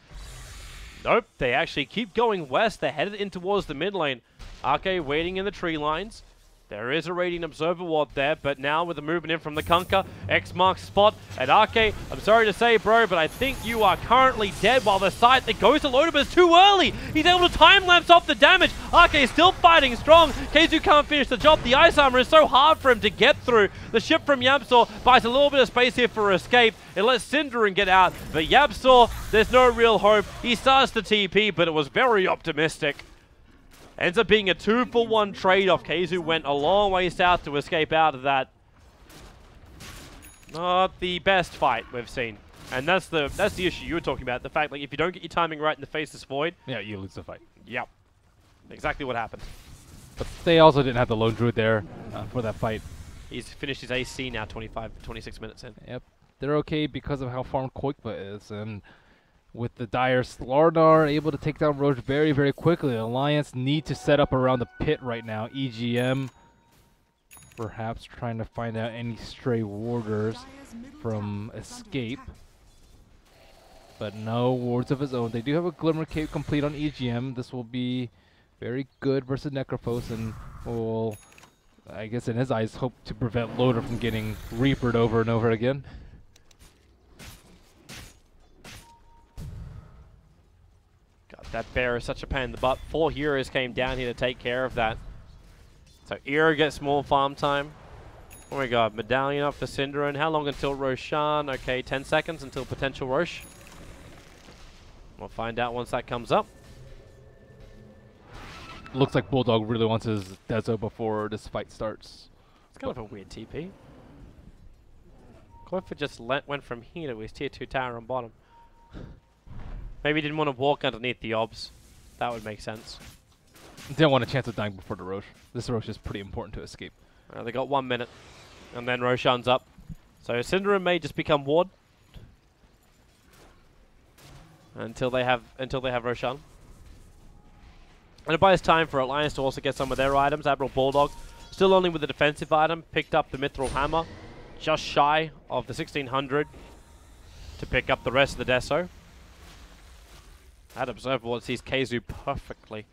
Nope, they actually keep going west. They're headed in towards the mid lane. Ake waiting in the tree lines. There is a Radiant Observer Ward there, but now with the movement in from the Kunkka, X marks the spot. And Ake, I'm sorry to say, bro, but I think you are currently dead, while the site that goes to Loader, but it's too early. He's able to time-lapse off the damage. Ake is still fighting strong. Keizu can't finish the job. The Ice Armor is so hard for him to get through. The ship from Yabsaw buys a little bit of space here for Escape. It lets Synderen get out, but Yabsaw, there's no real hope. He starts the TP, but it was very optimistic. Ends up being a 2-for-1 trade-off. Keizu went a long way south to escape out of that. Not the best fight we've seen. And that's the issue you were talking about. The fact, like, if you don't get your timing right in the Faceless Void... Yeah, you lose the fight. Yep. Exactly what happened. But they also didn't have the Lone Druid there for that fight. He's finished his AC now, 26 minutes in. Yep. They're okay because of how farmed Koikba is. And with the dire Slardar able to take down Roche very, very quickly. The Alliance need to set up around the pit right now. EGM perhaps trying to find out any stray warders from Escape. But no wards of his own. They do have a Glimmer Cape complete on EGM. This will be very good versus Necrophos, and will, I guess in his eyes, hope to prevent Loader from getting Reapered over and over again. God, that bear is such a pain in the butt. 4 heroes came down here to take care of that. So Era gets more farm time. Oh my god, Medallion up for Synderen. How long until Roshan? Okay, 10 seconds until potential Rosh. We'll find out once that comes up. Looks like Bulldog really wants his Dezo before this fight starts. It's kind of a weird TP. Qualifier just went from here to his tier 2 tower on bottom. Maybe he didn't want to walk underneath the obs. That would make sense. Didn't want a chance of dying before the Rosh. This Rosh is pretty important to escape. They got 1 minute. And then Roshan's up. So Synderen may just become ward. Until they have Roshan. And it buys time for Alliance to also get some of their items. Admiral Bulldog, still only with the defensive item, picked up the Mithril Hammer, just shy of the 1600 to pick up the rest of the Deso. That Observable sees Keizu perfectly.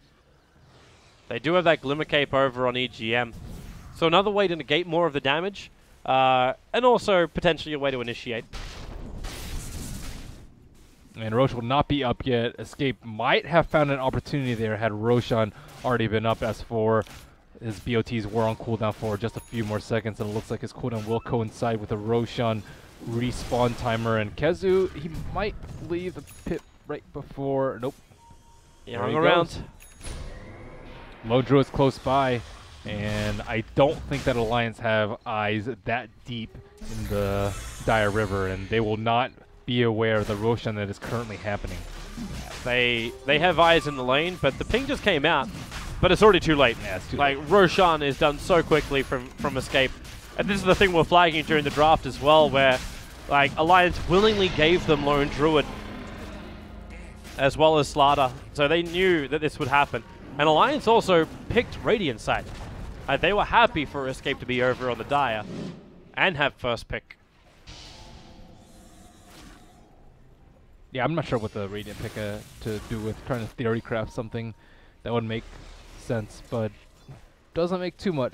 They do have that Glimmer Cape over on EGM. So another way to negate more of the damage, and also potentially a way to initiate. And Rosh will not be up yet. Escape might have found an opportunity there had Roshan already been up, as for his BOTs were on cooldown for just a few more seconds, and it looks like his cooldown will coincide with a Roshan respawn timer. And Keizu, he might leave the pit right before. Nope. Yeah, hung around. Lone Druid's close by, and I don't think that Alliance have eyes that deep in the Dire River, and they will not be aware of the Roshan that is currently happening. They have eyes in the lane, but the ping just came out. But it's already too late. Yeah, it's too like, late. Roshan is done so quickly from Escape. And this is the thing we're flagging during the draft as well, where like Alliance willingly gave them Lone Druid as well as Slaughter. So they knew that this would happen. And Alliance also picked Radiant side. They were happy for Escape to be over on the Dire and have first pick. Yeah, I'm not sure what the Radiant pick to do with trying to theory craft something that would make sense, but doesn't make too much.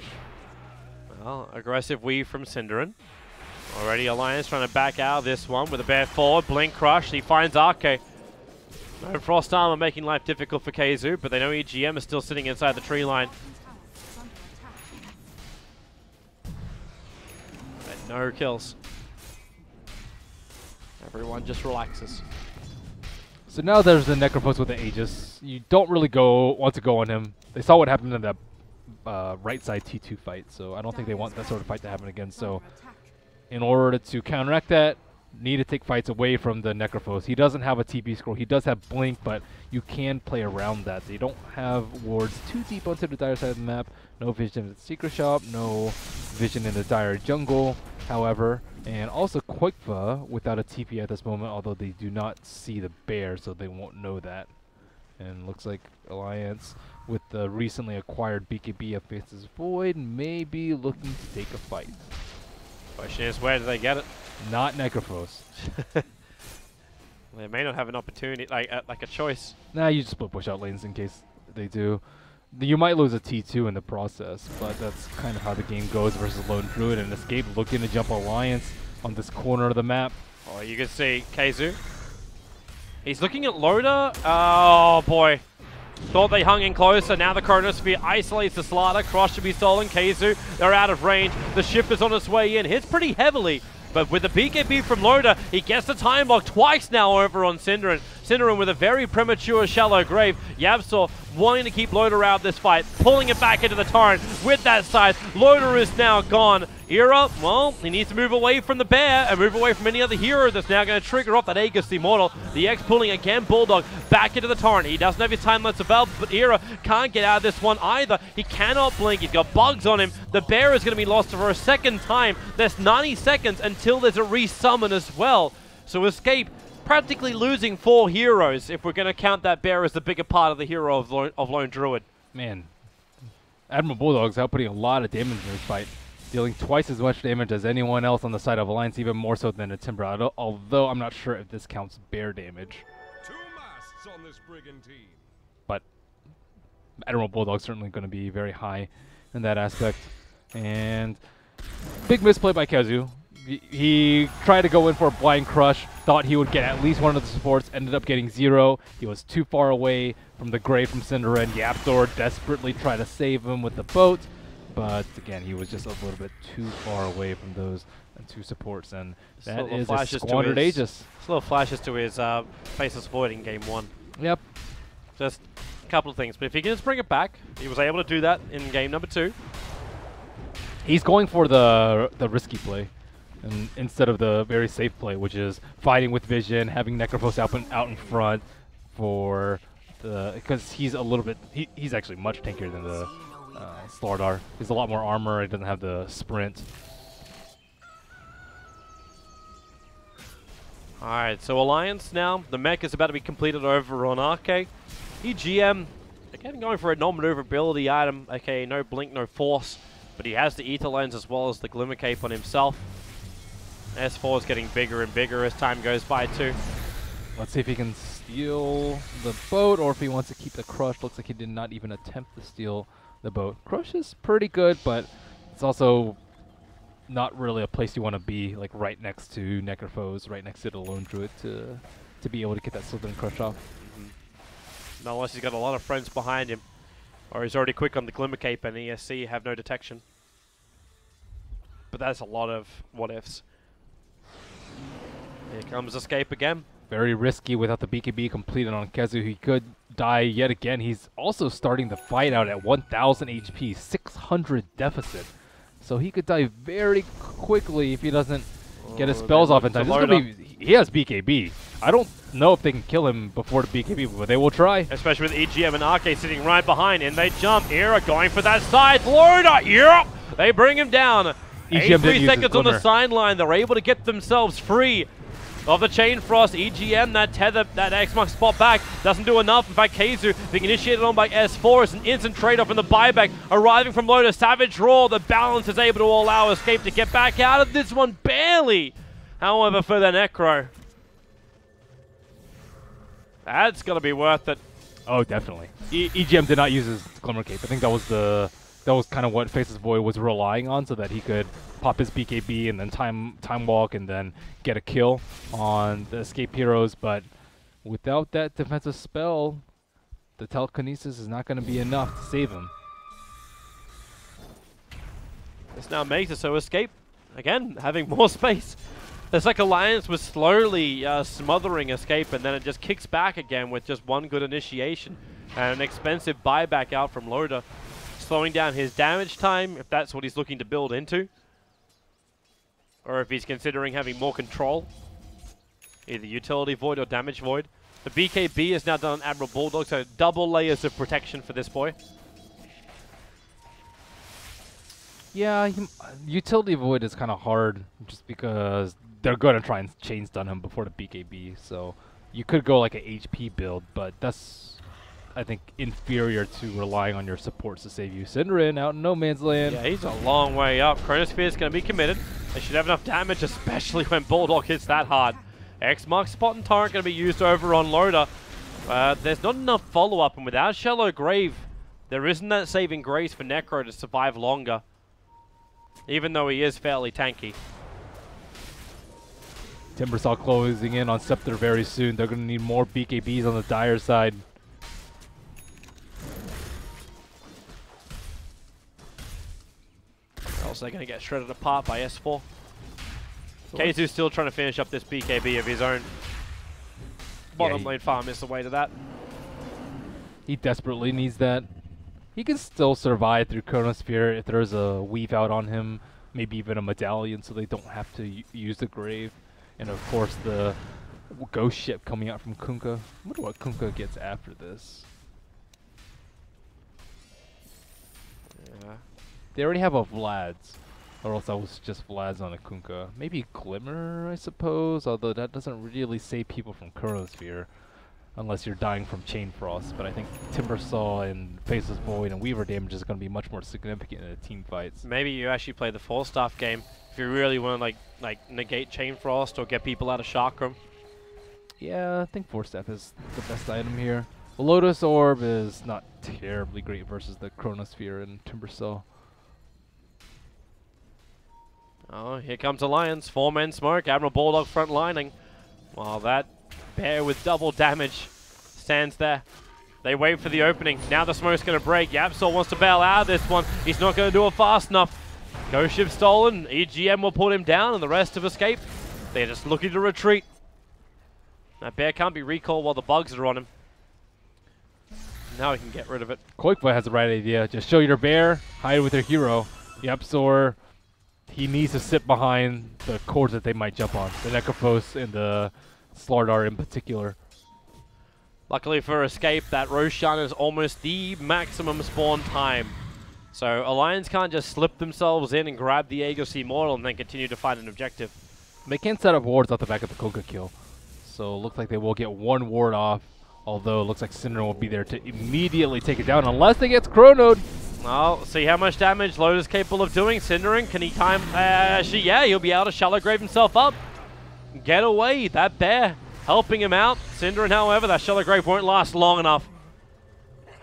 Well, aggressive weave from Synderen. Already Alliance trying to back out of this one with a bear forward. Blink Crush. He finds Arke. No Frost Armor making life difficult for Keizu, but they know EGM is still sitting inside the tree line. And no kills. Everyone just relaxes. So now there's the Necrophos with the Aegis. You don't really want to go on him. They saw what happened in that right side T2 fight, so I don't think they want that sort of fight to happen again. So in order to counteract that, need to take fights away from the Necrophos. He doesn't have a TP scroll. He does have Blink, but you can play around that. They don't have wards too deep onto the Dire side of the map. No vision in the Secret Shop, no vision in the Dire jungle, however. And also Qualifier without a TP at this moment, although they do not see the bear, so they won't know that. And looks like Alliance, with the recently acquired BKB of Faces Void, may be looking to take a fight. Question is, where do they get it? Not Necrophos. They may not have an opportunity, like a choice. Nah, you just split push out lanes in case they do. You might lose a T2 in the process, but that's kind of how the game goes versus Lone Druid and Escape looking to jump Alliance on this corner of the map. Oh, you can see Keizu. He's looking at Loda. Oh, boy. Thought they hung in closer. Now the Chronosphere isolates the Slaughter. Cross should be stolen. Keizu, they're out of range. The Shift is on its way in. Hits pretty heavily. But with the BKB from Loda, he gets the time block twice now over on Synderen. Synderen with a very premature shallow grave. Yabsaw wanting to keep Loda out this fight, pulling it back into the torrent with that scythe. Loda is now gone. Era, well, he needs to move away from the bear and move away from any other hero that's now going to trigger off that Aegis Immortal. The X pulling again Bulldog back into the torrent. He doesn't have his time limits available, but Era can't get out of this one either. He cannot blink. He's got bugs on him. The bear is going to be lost for a second time. There's 90 seconds until there's a resummon as well. So Escape practically losing 4 heroes if we're going to count that bear as the bigger part of the hero of Lone Druid. Man, Admiral Bulldog's outputting a lot of damage in this fight, dealing twice as much damage as anyone else on the side of Alliance, even more so than a Timber, although I'm not sure if this counts bear damage. 2 masts on this brigantine. But Admiral Bulldog's certainly going to be very high in that aspect. And big misplay by Keizu. He tried to go in for a blind crush, thought he would get at least one of the supports, ended up getting 0. He was too far away from the grave from Cinder, and Yapthor desperately tried to save him with the boat, but again, he was just a little bit too far away from those 2 supports, and that is a squandered Aegis. Little flashes to his Faceless Void in Game 1. Yep. Just a couple of things, but if he can just bring it back, he was able to do that in Game number 2. He's going for the risky play. And instead of the very safe play, which is fighting with vision, having Necrophos out in front for the, because he's a little bit, he's actually much tankier than the Slardar. He's a lot more armor. He doesn't have the sprint. All right, so Alliance now. The mech is about to be completed over on Arcade. EGM again going for a non-maneuverability item. Okay, no blink, no force, but he has the ether lens as well as the glimmer cape on himself. S4 is getting bigger and bigger as time goes by too. Let's see if he can steal the boat or if he wants to keep the crush. Looks like he did not even attempt to steal the boat. Crush is pretty good, but it's also not really a place you want to be, like right next to Necrophos, right next to the Lone Druid to be able to get that Slytherin crush off. Not unless he's got a lot of friends behind him, or he's already quick on the Glimmer Cape and ESC have no detection. But that's a lot of what ifs. Here comes Escape again. Very risky without the BKB completed on Kezu. He could die yet again. He's also starting the fight out at 1,000 HP, 600 deficit. So he could die very quickly if he doesn't get his spells off in time. He has BKB. I don't know if they can kill him before the BKB, but they will try. Especially with EGM and Arcade sitting right behind, and they jump. Era going for that side. Loader, yep! They bring him down. 83 seconds on the sideline. They're able to get themselves free of the Chain Frost. EGM, that tether, that X-Mark spot back, doesn't do enough. In fact, Keizu being initiated on by S4 is an instant trade-off in the buyback. Arriving from Loader, Savage Roar, the balance is able to allow Escape to get back out of this one, barely. However, for the Necro, that's going to be worth it. Oh, definitely. EGM did not use his Glimmer Cape. I think that was kind of what Faceless Void was relying on, so that he could pop his BKB and then time walk and then get a kill on the Escape heroes. But without that defensive spell, the telekinesis is not going to be enough to save him. This now makes it so Escape, again, having more space. It's like Alliance was slowly smothering Escape, and then it just kicks back again with just one good initiation and an expensive buyback out from Loader, slowing down his damage time if that's what he's looking to build into, or if he's considering having more control, either Utility Void or Damage Void. The BKB has now done an Admiral Bulldog, so double layers of protection for this boy. Yeah, Utility Void is kind of hard just because they're going to try and chain stun him before the BKB, so you could go like an HP build, but that's, I think, inferior to relying on your supports to save you. Cinderin out in no man's land. Yeah, he's a long way up. Chronosphere is going to be committed. They should have enough damage, especially when Bulldog hits that hard. X-Mark Spot and Torrent going to be used over on Loader. There's not enough follow-up, and without Shallow Grave, there isn't that saving grace for Necro to survive longer, even though he is fairly tanky. Timbersaw closing in on Scepter very soon. They're going to need more BKBs on the Dire side. Else they're going to get shredded apart by S4. Keizu's still trying to finish up this BKB of his own. Bottom lane farm is the way to that. He desperately needs that. He can still survive through Chronosphere if there's a weave out on him, maybe even a medallion, so they don't have to use the grave. And of course the ghost ship coming out from Kunkka. I wonder what Kunkka gets after this. Yeah. They already have a Vlad's, or else that was just Vlad's on a Kunkka. Maybe Glimmer, I suppose, although that doesn't really save people from Chronosphere unless you're dying from Chain Frost. But I think Timbersaw and Faceless Void and Weaver damage is going to be much more significant in the team fights. Maybe you actually play the 4-staff game if you really want to like negate Chain Frost or get people out of Chakram. Yeah, I think 4-staff is the best item here. The Lotus Orb is not terribly great versus the Chronosphere and Timbersaw. Oh, here comes Alliance. 4-man smoke. Admiral Bulldog front lining. While that bear with double damage stands there. They wait for the opening. Now the smoke's going to break. Yapsol wants to bail out of this one. He's not going to do it fast enough. Ghost ship stolen. EGM will put him down, and the rest of escape. They're just looking to retreat. That bear can't be recalled while the bugs are on him. Now we can get rid of it. Qualifier has the right idea. Just show your bear, hide with your hero. Yapsor, he needs to sit behind the cores that they might jump on. The Necrophos and the Slardar in particular. Luckily for Escape, that Roshan is almost the maximum spawn time. So Alliance can't just slip themselves in and grab the Aegis Immortal and then continue to find an objective. They can set up wards off the back of the Kunkka kill. So it looks like they will get one ward off. Although it looks like Cinder will be there to immediately take it down unless they get chronoed. Well, see how much damage Lotus is capable of doing. Cindering, can he time? Actually, yeah, he'll be able to shallow grave himself up. Get away, that bear helping him out. Cindering, however, that shallow grave won't last long enough.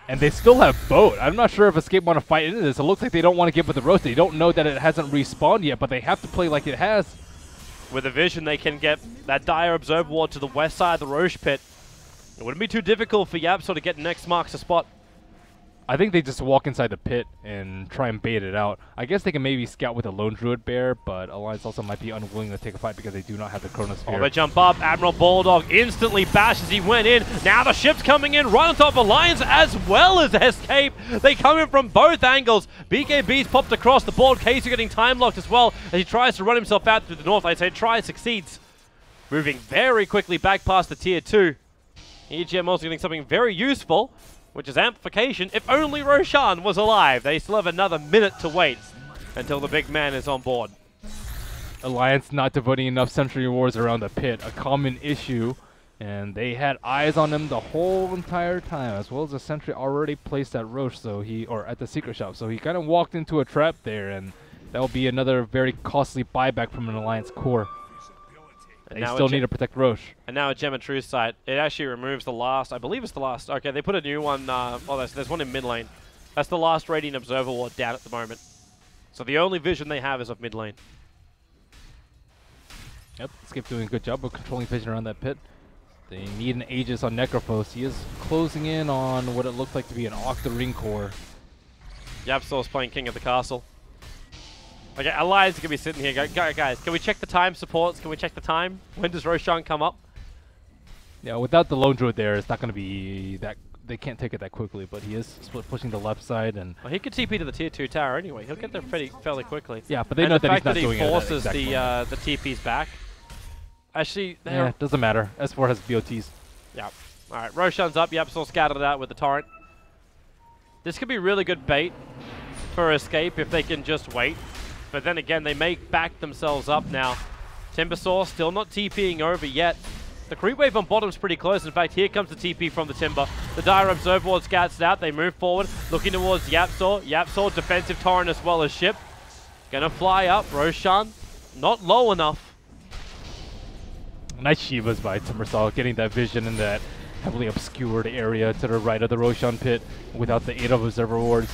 And they still have boat. I'm not sure if Escape want to fight into this. It looks like they don't want to give it the roast. They don't know that it hasn't respawned yet, but they have to play like it has. With a vision, they can get that dire observer ward to the west side of the Roche pit. It wouldn't be too difficult for Yapsor to get next marks a spot. I think they just walk inside the pit and try and bait it out. I guess they can maybe scout with a lone druid bear, but Alliance also might be unwilling to take a fight because they do not have the chronosphere. Oh, they jump up. Admiral Bulldog instantly bashes. He went in. Now the ship's coming in right on top of Alliance as well as Escape. They come in from both angles. BKB's popped across the board. Casey getting time locked as well as he tries to run himself out through the north. I'd say tries, succeeds. Moving very quickly back past the tier 2. EGM also getting something very useful, which is amplification. If only Roshan was alive. They still have another minute to wait until the big man is on board. Alliance not devoting enough sentry wars around the pit, a common issue, and they had eyes on him the whole entire time, as well as a sentry already placed at Roche, or at the secret shop. So he kind of walked into a trap there, and that will be another very costly buyback from an Alliance core. They still need to protect Roche. And now a Gem of Truth site. It actually removes the last, I believe it's the last. Okay, they put a new one. There's one in mid lane. That's the last Radiant Observer ward down at the moment. So the only vision they have is of mid lane. Yep, Skip doing a good job of controlling vision around that pit. They need an Aegis on Necrophos. He is closing in on what it looks like to be an Octarine core. Yapsol's playing King of the Castle. Okay, Alliance can be sitting here. Guys, can we check the time supports? Can we check the time? When does Roshan come up? Yeah, without the lone druid there, it's not going to be that. They can't take it that quickly, but he is pushing the left side, and well, he could TP to the tier 2 tower anyway. He'll get there fairly quickly. Yeah, but they know that he's not doing it. And the fact that he forces the TPs back. Actually, yeah, it doesn't matter. S4 has BOTs. Yeah. All right, Roshan's up. Yapsol scattered it out with the torrent. This could be really good bait for Escape if they can just wait. But then again, they may back themselves up now. Timbersaw still not TPing over yet. The creep wave on bottom's pretty close. In fact, here comes the TP from the Timber. The Dire Observer Ward scouts it out. They move forward, looking towards Yapsor. Yapsor, defensive torrent as well as ship. Gonna fly up. Roshan, not low enough. Nice Shivas by Timbersaw, getting that vision in that heavily obscured area to the right of the Roshan pit without the 8 of Observer Wards.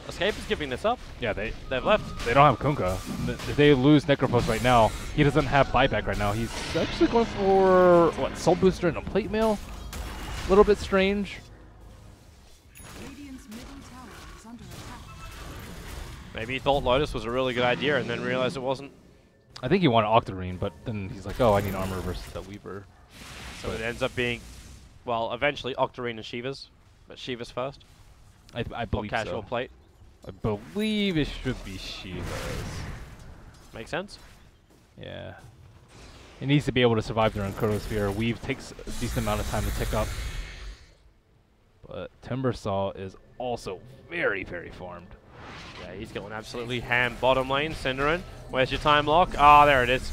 Escape is giving this up. Yeah, they've left. They don't have Kunkka. If they lose Necrophos right now, he doesn't have buyback right now. He's actually going for, what, Soul Booster and a Plate Mail? A little bit strange. Radiant's middle tower is under attack. Maybe he thought Lotus was a really good idea and then realized it wasn't. I think he wanted Octarine, but then he's like, oh, I need armor versus that Weaver. So it ends up being, well, eventually Octarine and Shivas. But Shivas first. I believe so. Casual plate. I believe it should be Shivas. Makes sense. Yeah. It needs to be able to survive during Chronosphere. Weave takes a decent amount of time to tick up. But Timbersaw is also very, very farmed. Yeah, he's going absolutely ham bottom lane. Cinderin, where's your time lock? Ah, there it is.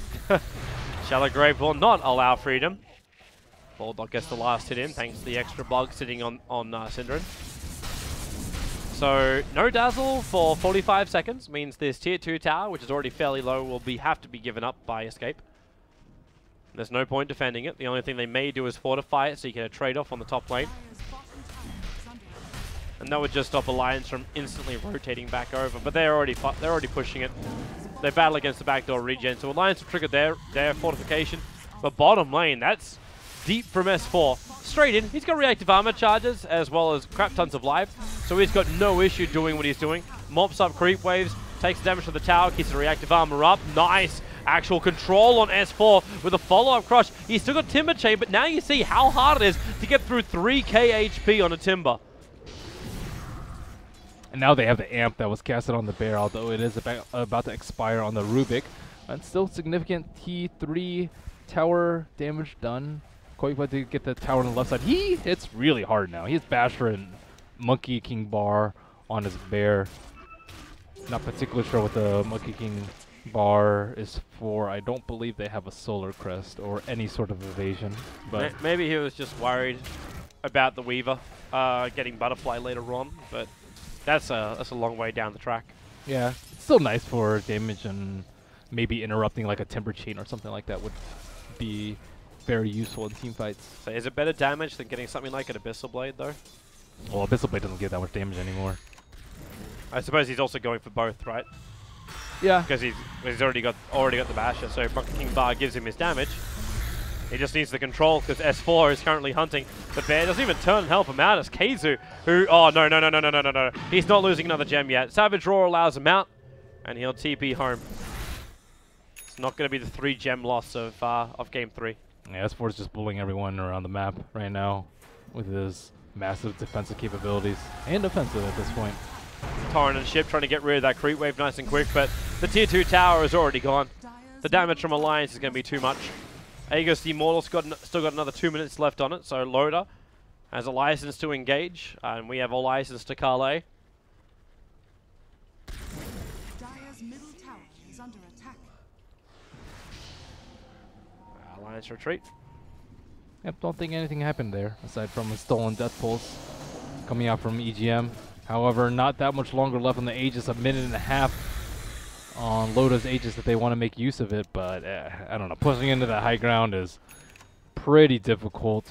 Shallow Grave will not allow freedom. Bulldog gets the last hit in thanks to the extra bug sitting on Cinderin. So, no dazzle for 45 seconds means this tier 2 tower, which is already fairly low, will have to be given up by Escape. There's no point defending it. The only thing they may do is fortify it so you get a trade-off on the top lane. And that would just stop Alliance from instantly rotating back over. But they're already pushing it. they battle against the backdoor regen. So Alliance will trigger their fortification. But bottom lane, that's deep from S4. Straight in. He's got reactive armor charges as well as crap tons of life. So he's got no issue doing what he's doing. Mops up creep waves, takes damage to the tower, keeps the reactive armor up. Nice actual control on S4 with a follow-up crush. He's still got Timber Chain, but now you see how hard it is to get through 3k HP on a Timber. And now they have the amp that was casted on the bear, although it is about to expire on the Rubik. And still significant T3 tower damage done. Qualified to get the tower on the left side. He hits really hard now. He has Basher and Monkey King bar on his bear. Not particularly sure what the Monkey King bar is for. I don't believe they have a solar crest or any sort of evasion. But maybe he was just worried about the Weaver getting butterfly later on, but that's a long way down the track. Yeah, it's still nice for damage, and maybe interrupting like a Timber Chain or something like that would be very useful in team fights. So is it better damage than getting something like an Abyssal Blade, though? Well, Abyssal Blade doesn't get that much damage anymore. I suppose he's also going for both, right? Yeah. Because he's already got the Basher, so Monkey King Bar gives him his damage. He just needs the control because S4 is currently hunting. The bear doesn't even turn and help him out. It's Keizu who... Oh, no. He's not losing another gem yet. Savage Roar allows him out, and he'll TP home. It's not going to be the 3 gem loss of Game 3. Yeah, S4 is just bullying everyone around the map right now with his massive defensive capabilities and offensive at this point. Torrent and Ship trying to get rid of that creep wave nice and quick, but the tier 2 tower is already gone. The damage from Alliance is going to be too much. Aegis the Immortal's still got another 2 minutes left on it, so Loda has a license to engage, and we have a license to Carlet. Dire's middle tower is under attack. Alliance retreat. Yep, don't think anything happened there, aside from a stolen Death Pulse coming out from EGM. However, not that much longer left on the Aegis, a minute and a half on Loda's Aegis that they want to make use of it, but I don't know, pushing into the high ground is pretty difficult.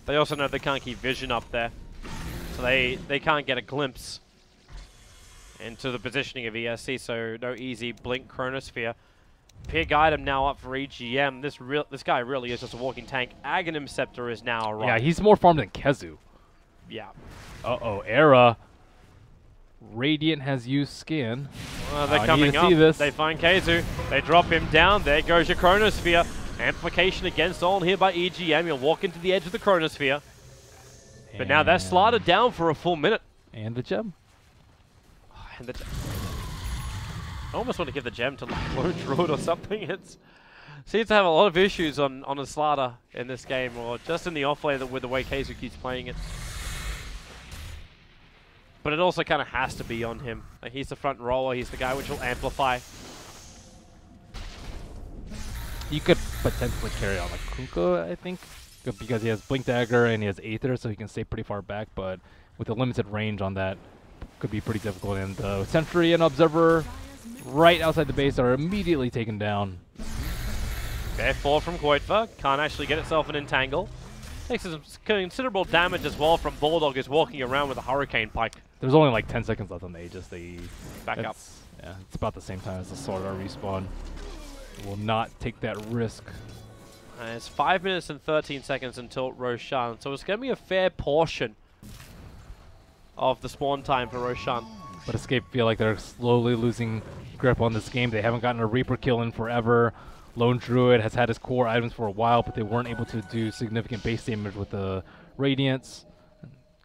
They also know they can't keep vision up there, so they can't get a glimpse into the positioning of ESC, so no easy blink Chronosphere. Pig item now up for EGM. This guy really is just a walking tank. Aghanim Scepter is now arrived. Yeah, he's more farmed than Kezu. Yeah. Uh-oh, Era. Radiant has used Skin. Well, they're coming up. See this. They find Keizu. They drop him down. There goes your Chronosphere. Amplification against all here by EGM. You'll walk into the edge of the Chronosphere. But now that's slotted down for a full minute. And the gem. And I almost want to give the gem to like Lone Druid or something. It seems to have a lot of issues on a Slaughter in this game, or just in the offlane with the way Keizu keeps playing it. But it also kind of has to be on him. Like, he's the front rower, he's the guy which will amplify. You could potentially carry on like Kunkka, I think, because he has Blink Dagger and he has Aether, so he can stay pretty far back, but with a limited range on that, could be pretty difficult. And the Sentry and Observer right outside the base are immediately taken down. Okay, 4 from Quoitva. Can't actually get itself an entangle. Takes some considerable damage as well from Bulldog, who's walking around with a Hurricane Pike. There's only like 10 seconds left on the Aegis. Back up. Yeah, it's about the same time as the Sword Art respawn. Will not take that risk. It's 5 minutes and 13 seconds until Roshan, so it's going to be a fair portion of the spawn time for Roshan. But Escape feel like they're slowly losing grip on this game. They haven't gotten a Reaper kill in forever. Lone Druid has had his core items for a while, but they weren't able to do significant base damage with the Radiance.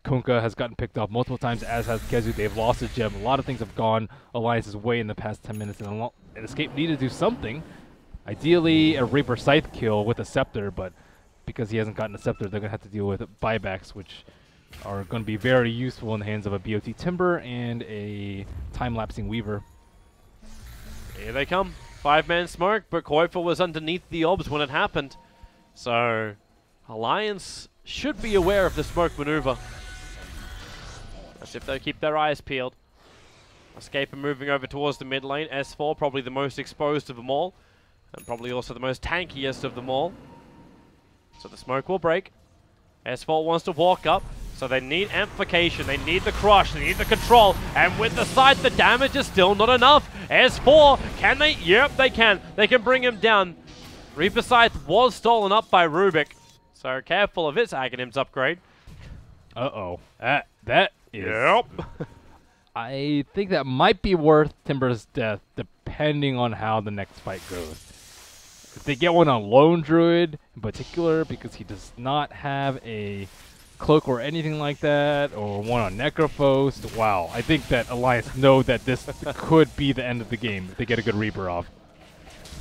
Kunkka has gotten picked off multiple times, as has Kezu. They've lost his gem. A lot of things have gone Alliance's way in the past 10 minutes, and Escape needed to do something. Ideally, a Reaper Scythe kill with a Scepter, but because he hasn't gotten a Scepter, they're going to have to deal with buybacks, which are going to be very useful in the hands of a BOT Timber and a time-lapsing Weaver. Here they come. 5-man smoke, but Koifa was underneath the obs when it happened. So, Alliance should be aware of the smoke maneuver. As if they keep their eyes peeled. Escape and moving over towards the mid lane. S4 probably the most exposed of them all. And probably also the most tankiest of them all. So the smoke will break. S4 wants to walk up. So they need amplification, they need the crush, they need the control, and with the sight, the damage is still not enough. S4, can they? Yep, they can. They can bring him down. Reaper Scythe was stolen up by Rubik, so careful of his Aghanims upgrade. Uh-oh. That is... Yep. I think that might be worth Timber's death, depending on how the next fight goes. If they get one on Lone Druid in particular, because he does not have a cloak or anything like that, or one on Necrophos, wow. I think that Alliance know that this could be the end of the game if they get a good Reaper off.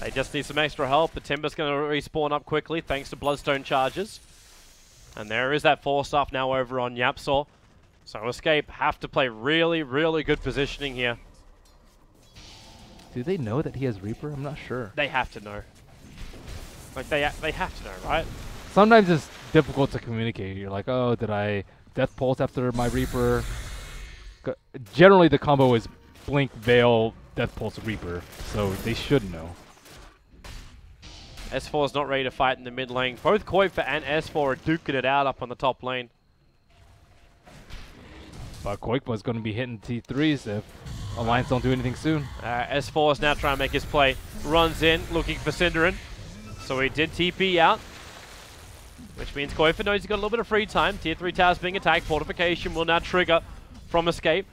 They just need some extra help. The Timber's going to respawn up quickly thanks to Bloodstone charges. And there is that Force Staff now over on Yapsaw. So Escape have to play really, really good positioning here. Do they know that he has Reaper? I'm not sure. They have to know. Like, they have to know, right? Sometimes it's difficult to communicate. You're like, oh, did I Death Pulse after my Reaper? Generally, the combo is Blink, Veil, Death Pulse, Reaper. So they should know. S4 is not ready to fight in the mid lane. Both Koifa and S4 are duking it out up on the top lane. But Koikwa's going to be hitting T3s if Alliance don't do anything soon. S4 is now trying to make his play. Runs in, looking for Cinderin. So he did TP out. Which means Koifa knows he's got a little bit of free time. Tier 3 towers being attacked. Fortification will now trigger from Escape.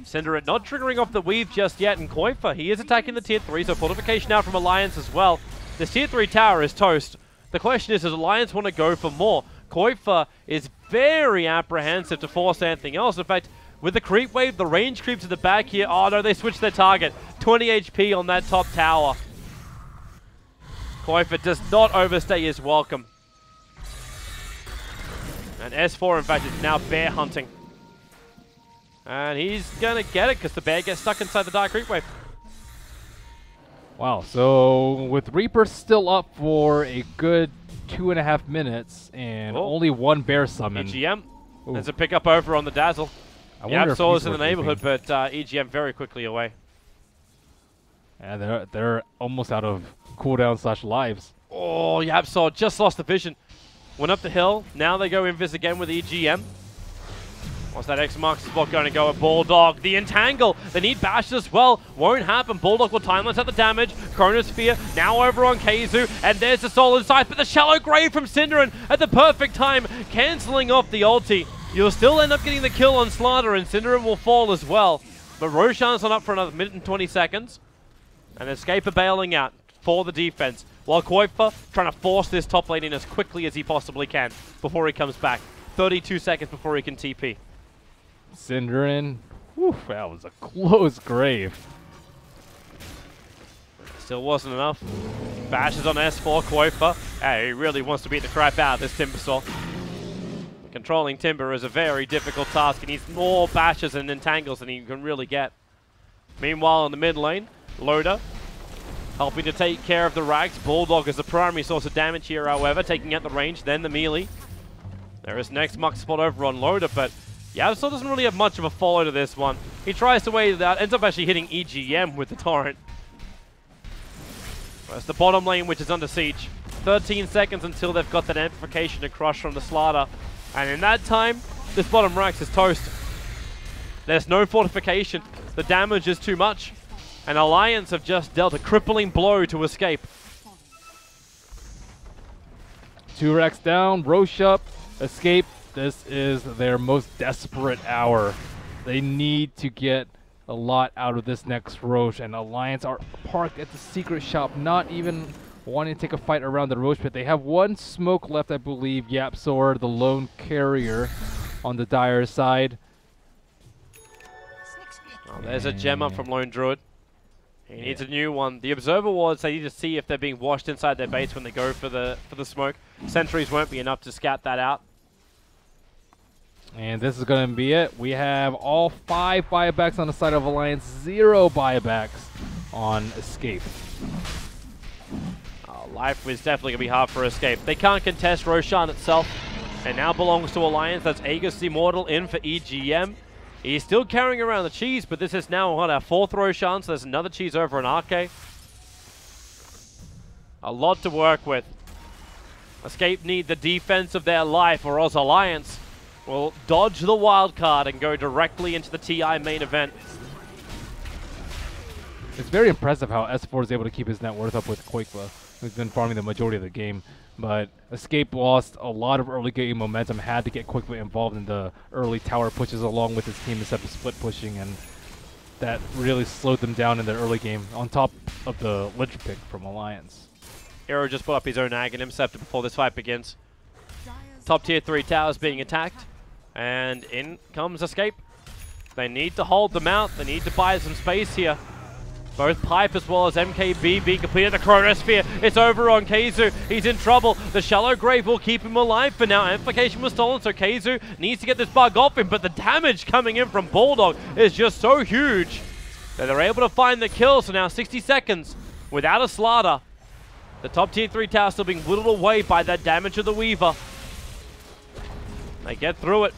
Cinderin not triggering off the weave just yet. And Koifa, he is attacking the Tier 3. So Fortification now from Alliance as well. This Tier 3 tower is toast. The question is, does Alliance want to go for more? Koifa is very apprehensive to force anything else. In fact, with the creep wave, the range creep to the back here. Oh no, they switched their target. 20 HP on that top tower. Koifa does not overstay his welcome. And S4, in fact, is now bear hunting. And he's going to get it because the bear gets stuck inside the Dark Creep Wave. Wow, so with Reaper still up for a good 2.5 minutes and only one bear summon. EGM. There's a pickup over on the Dazzle. Yapsaw is in the neighborhood, but EGM very quickly away. Yeah, they're almost out of cooldown / lives. Oh, Yapsaw just lost the vision. Went up the hill. Now they go invis again with EGM. What's that X marks the spot going to go at Bulldog? The Entangle. They need Bash as well. Won't happen. Bulldog will timeless at the damage. Chronosphere now over on Keizu. And there's the Solid Scythe. But the Shallow Grave from Cinderin at the perfect time. Cancelling off the ulti. You'll still end up getting the kill on Slardar. And Cinderin will fall as well. But Roshan's on up for another minute and 20 seconds. And Escape are bailing out for the defense. While Koifa trying to force this top lane in as quickly as he possibly can before he comes back. 32 seconds before he can TP. Cinderin, whew, that was a close grave. Still wasn't enough. Bashes on S4, Koifa. Hey, he really wants to beat the crap out of this Timbersaw. Controlling Timber is a very difficult task. He needs more bashes and entangles than he can really get. Meanwhile, in the mid lane, Loader helping to take care of the Rags. Bulldog is the primary source of damage here, however, taking out the range, then the melee. There is next Muck spot over on Loader, but Yapsaw doesn't really have much of a follow to this one. He tries to wait it out, ends up actually hitting EGM with the torrent. It's the bottom lane which is under siege. 13 seconds until they've got that amplification to crush from the Slardar. And in that time, this bottom Rax is toast. There's no fortification. The damage is too much. And Alliance have just dealt a crippling blow to Escape. 2 racks down, Roche up, Escape. This is their most desperate hour. They need to get a lot out of this next Roche, and Alliance are parked at the secret shop, not even wanting to take a fight around the Roche pit. They have one smoke left, I believe. Yapsaw, the lone carrier on the Dire side. Oh, there's a gem up from Lone Druid. He needs a new one. The Observer Wards, they need to see if they're being washed inside their base when they go for the smoke. Sentries won't be enough to scout that out. And this is going to be it. We have all 5 buybacks on the side of Alliance, 0 buybacks on Escape. Life is definitely going to be hard for Escape. They can't contest Roshan itself. And now belongs to Alliance. That's Aegis Immortal in for EGM. He's still carrying around the cheese, but this is now on our 4th Roshan, so there's another cheese over an Arcade. A lot to work with. Escape need the defense of their life, or else Alliance will dodge the wild card and go directly into the TI main event. It's very impressive how S4 is able to keep his net worth up with Quakeba, who's been farming the majority of the game. But Escape lost a lot of early game momentum, had to get Quakeba involved in the early tower pushes along with his team instead of split pushing, and that really slowed them down in their early game, on top of the ledge pick from Alliance. Hero just put up his own Ag and Interceptor before this fight begins. Top tier 3 towers being attacked, and in comes Escape. They need to hold them out, they need to buy some space here. Both Pipe as well as MKB being completed. The Chronosphere, it's over on Keizu. He's in trouble. The Shallow Grave will keep him alive for now. Amplification was stolen, so Keizu needs to get this bug off him, but the damage coming in from Bulldog is just so huge that they're able to find the kill. So now 60 seconds without a slaughter. The top tier 3 tower still being whittled away by that damage of the Weaver. They get through it.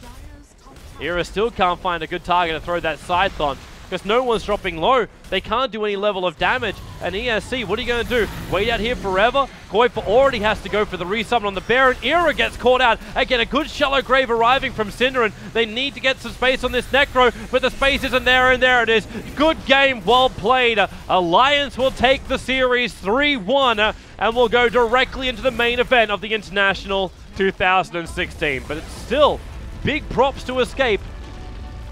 Era still can't find a good target to throw that Scythe on, because no one's dropping low. They can't do any level of damage. And ESC, what are you going to do? Wait out here forever? Koifa already has to go for the resummon on the Baron. Era gets caught out. Again, a good Shallow Grave arriving from Cinderin. They need to get some space on this Necro, but the space isn't there, and there it is. Good game, well played. Alliance will take the series 3-1 and will go directly into the main event of the International 2016. But it's still big props to Escape.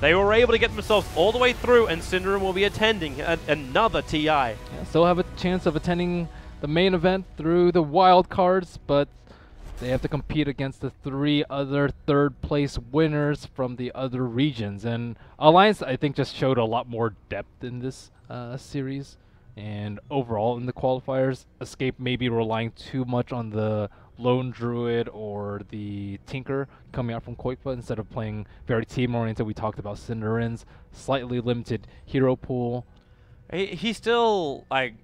They were able to get themselves all the way through, and Cinderin will be attending another TI. Yeah, still have a chance of attending the main event through the wild cards, but they have to compete against the 3 other third-place winners from the other regions. And Alliance, I think, just showed a lot more depth in this series. And overall, in the qualifiers, Escape may be relying too much on the Lone Druid or the Tinker coming out from Koifa instead of playing very team-oriented. We talked about Cinderin's slightly limited hero pool. He's still, like,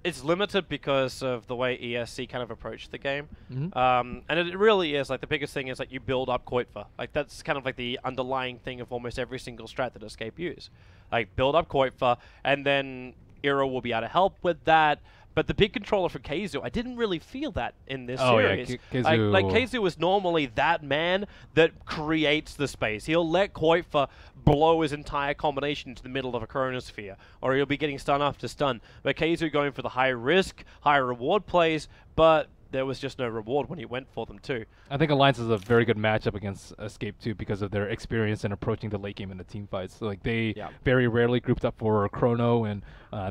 it's limited because of the way ESC kind of approached the game. And it really is, like, the biggest thing is, like, you build up Koifa. Like, that's kind of like the underlying thing of almost every single strat that Escape use. Like, build up Koifa, and then Hero will be able to help with that. But the big controller for Keizu, I didn't really feel that in this series. Yeah, Keizu. Like Keizu is normally that man that creates the space. He'll let Koifa blow his entire combination into the middle of a Chronosphere, or he'll be getting stun after stun. But Keizu going for the high risk, high reward plays, but there was just no reward when he went for them too. I think Alliance is a very good matchup against Escape too, because of their experience in approaching the late game in the team fights. So, like, they very rarely grouped up for Chrono, and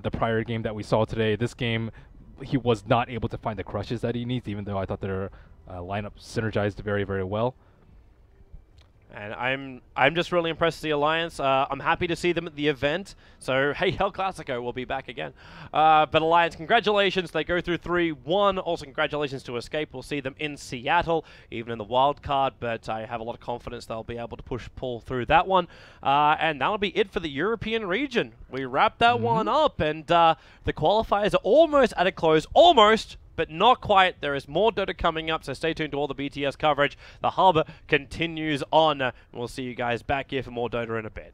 the prior game that we saw today, this game, he was not able to find the crushes that he needs, even though I thought their lineup synergized very, very well. And I'm just really impressed with the Alliance. I'm happy to see them at the event. So, hey, El Clasico will be back again. But Alliance, congratulations. They go through 3-1. Also, congratulations to Escape. We'll see them in Seattle, even in the wild card. But I have a lot of confidence they'll be able to pull through that one. And that'll be it for the European region. We wrap that one up. And the qualifiers are almost at a close. Almost, but not quite. There is more Dota coming up, so stay tuned to all the BTS coverage. The hub continues on. We'll see you guys back here for more Dota in a bit.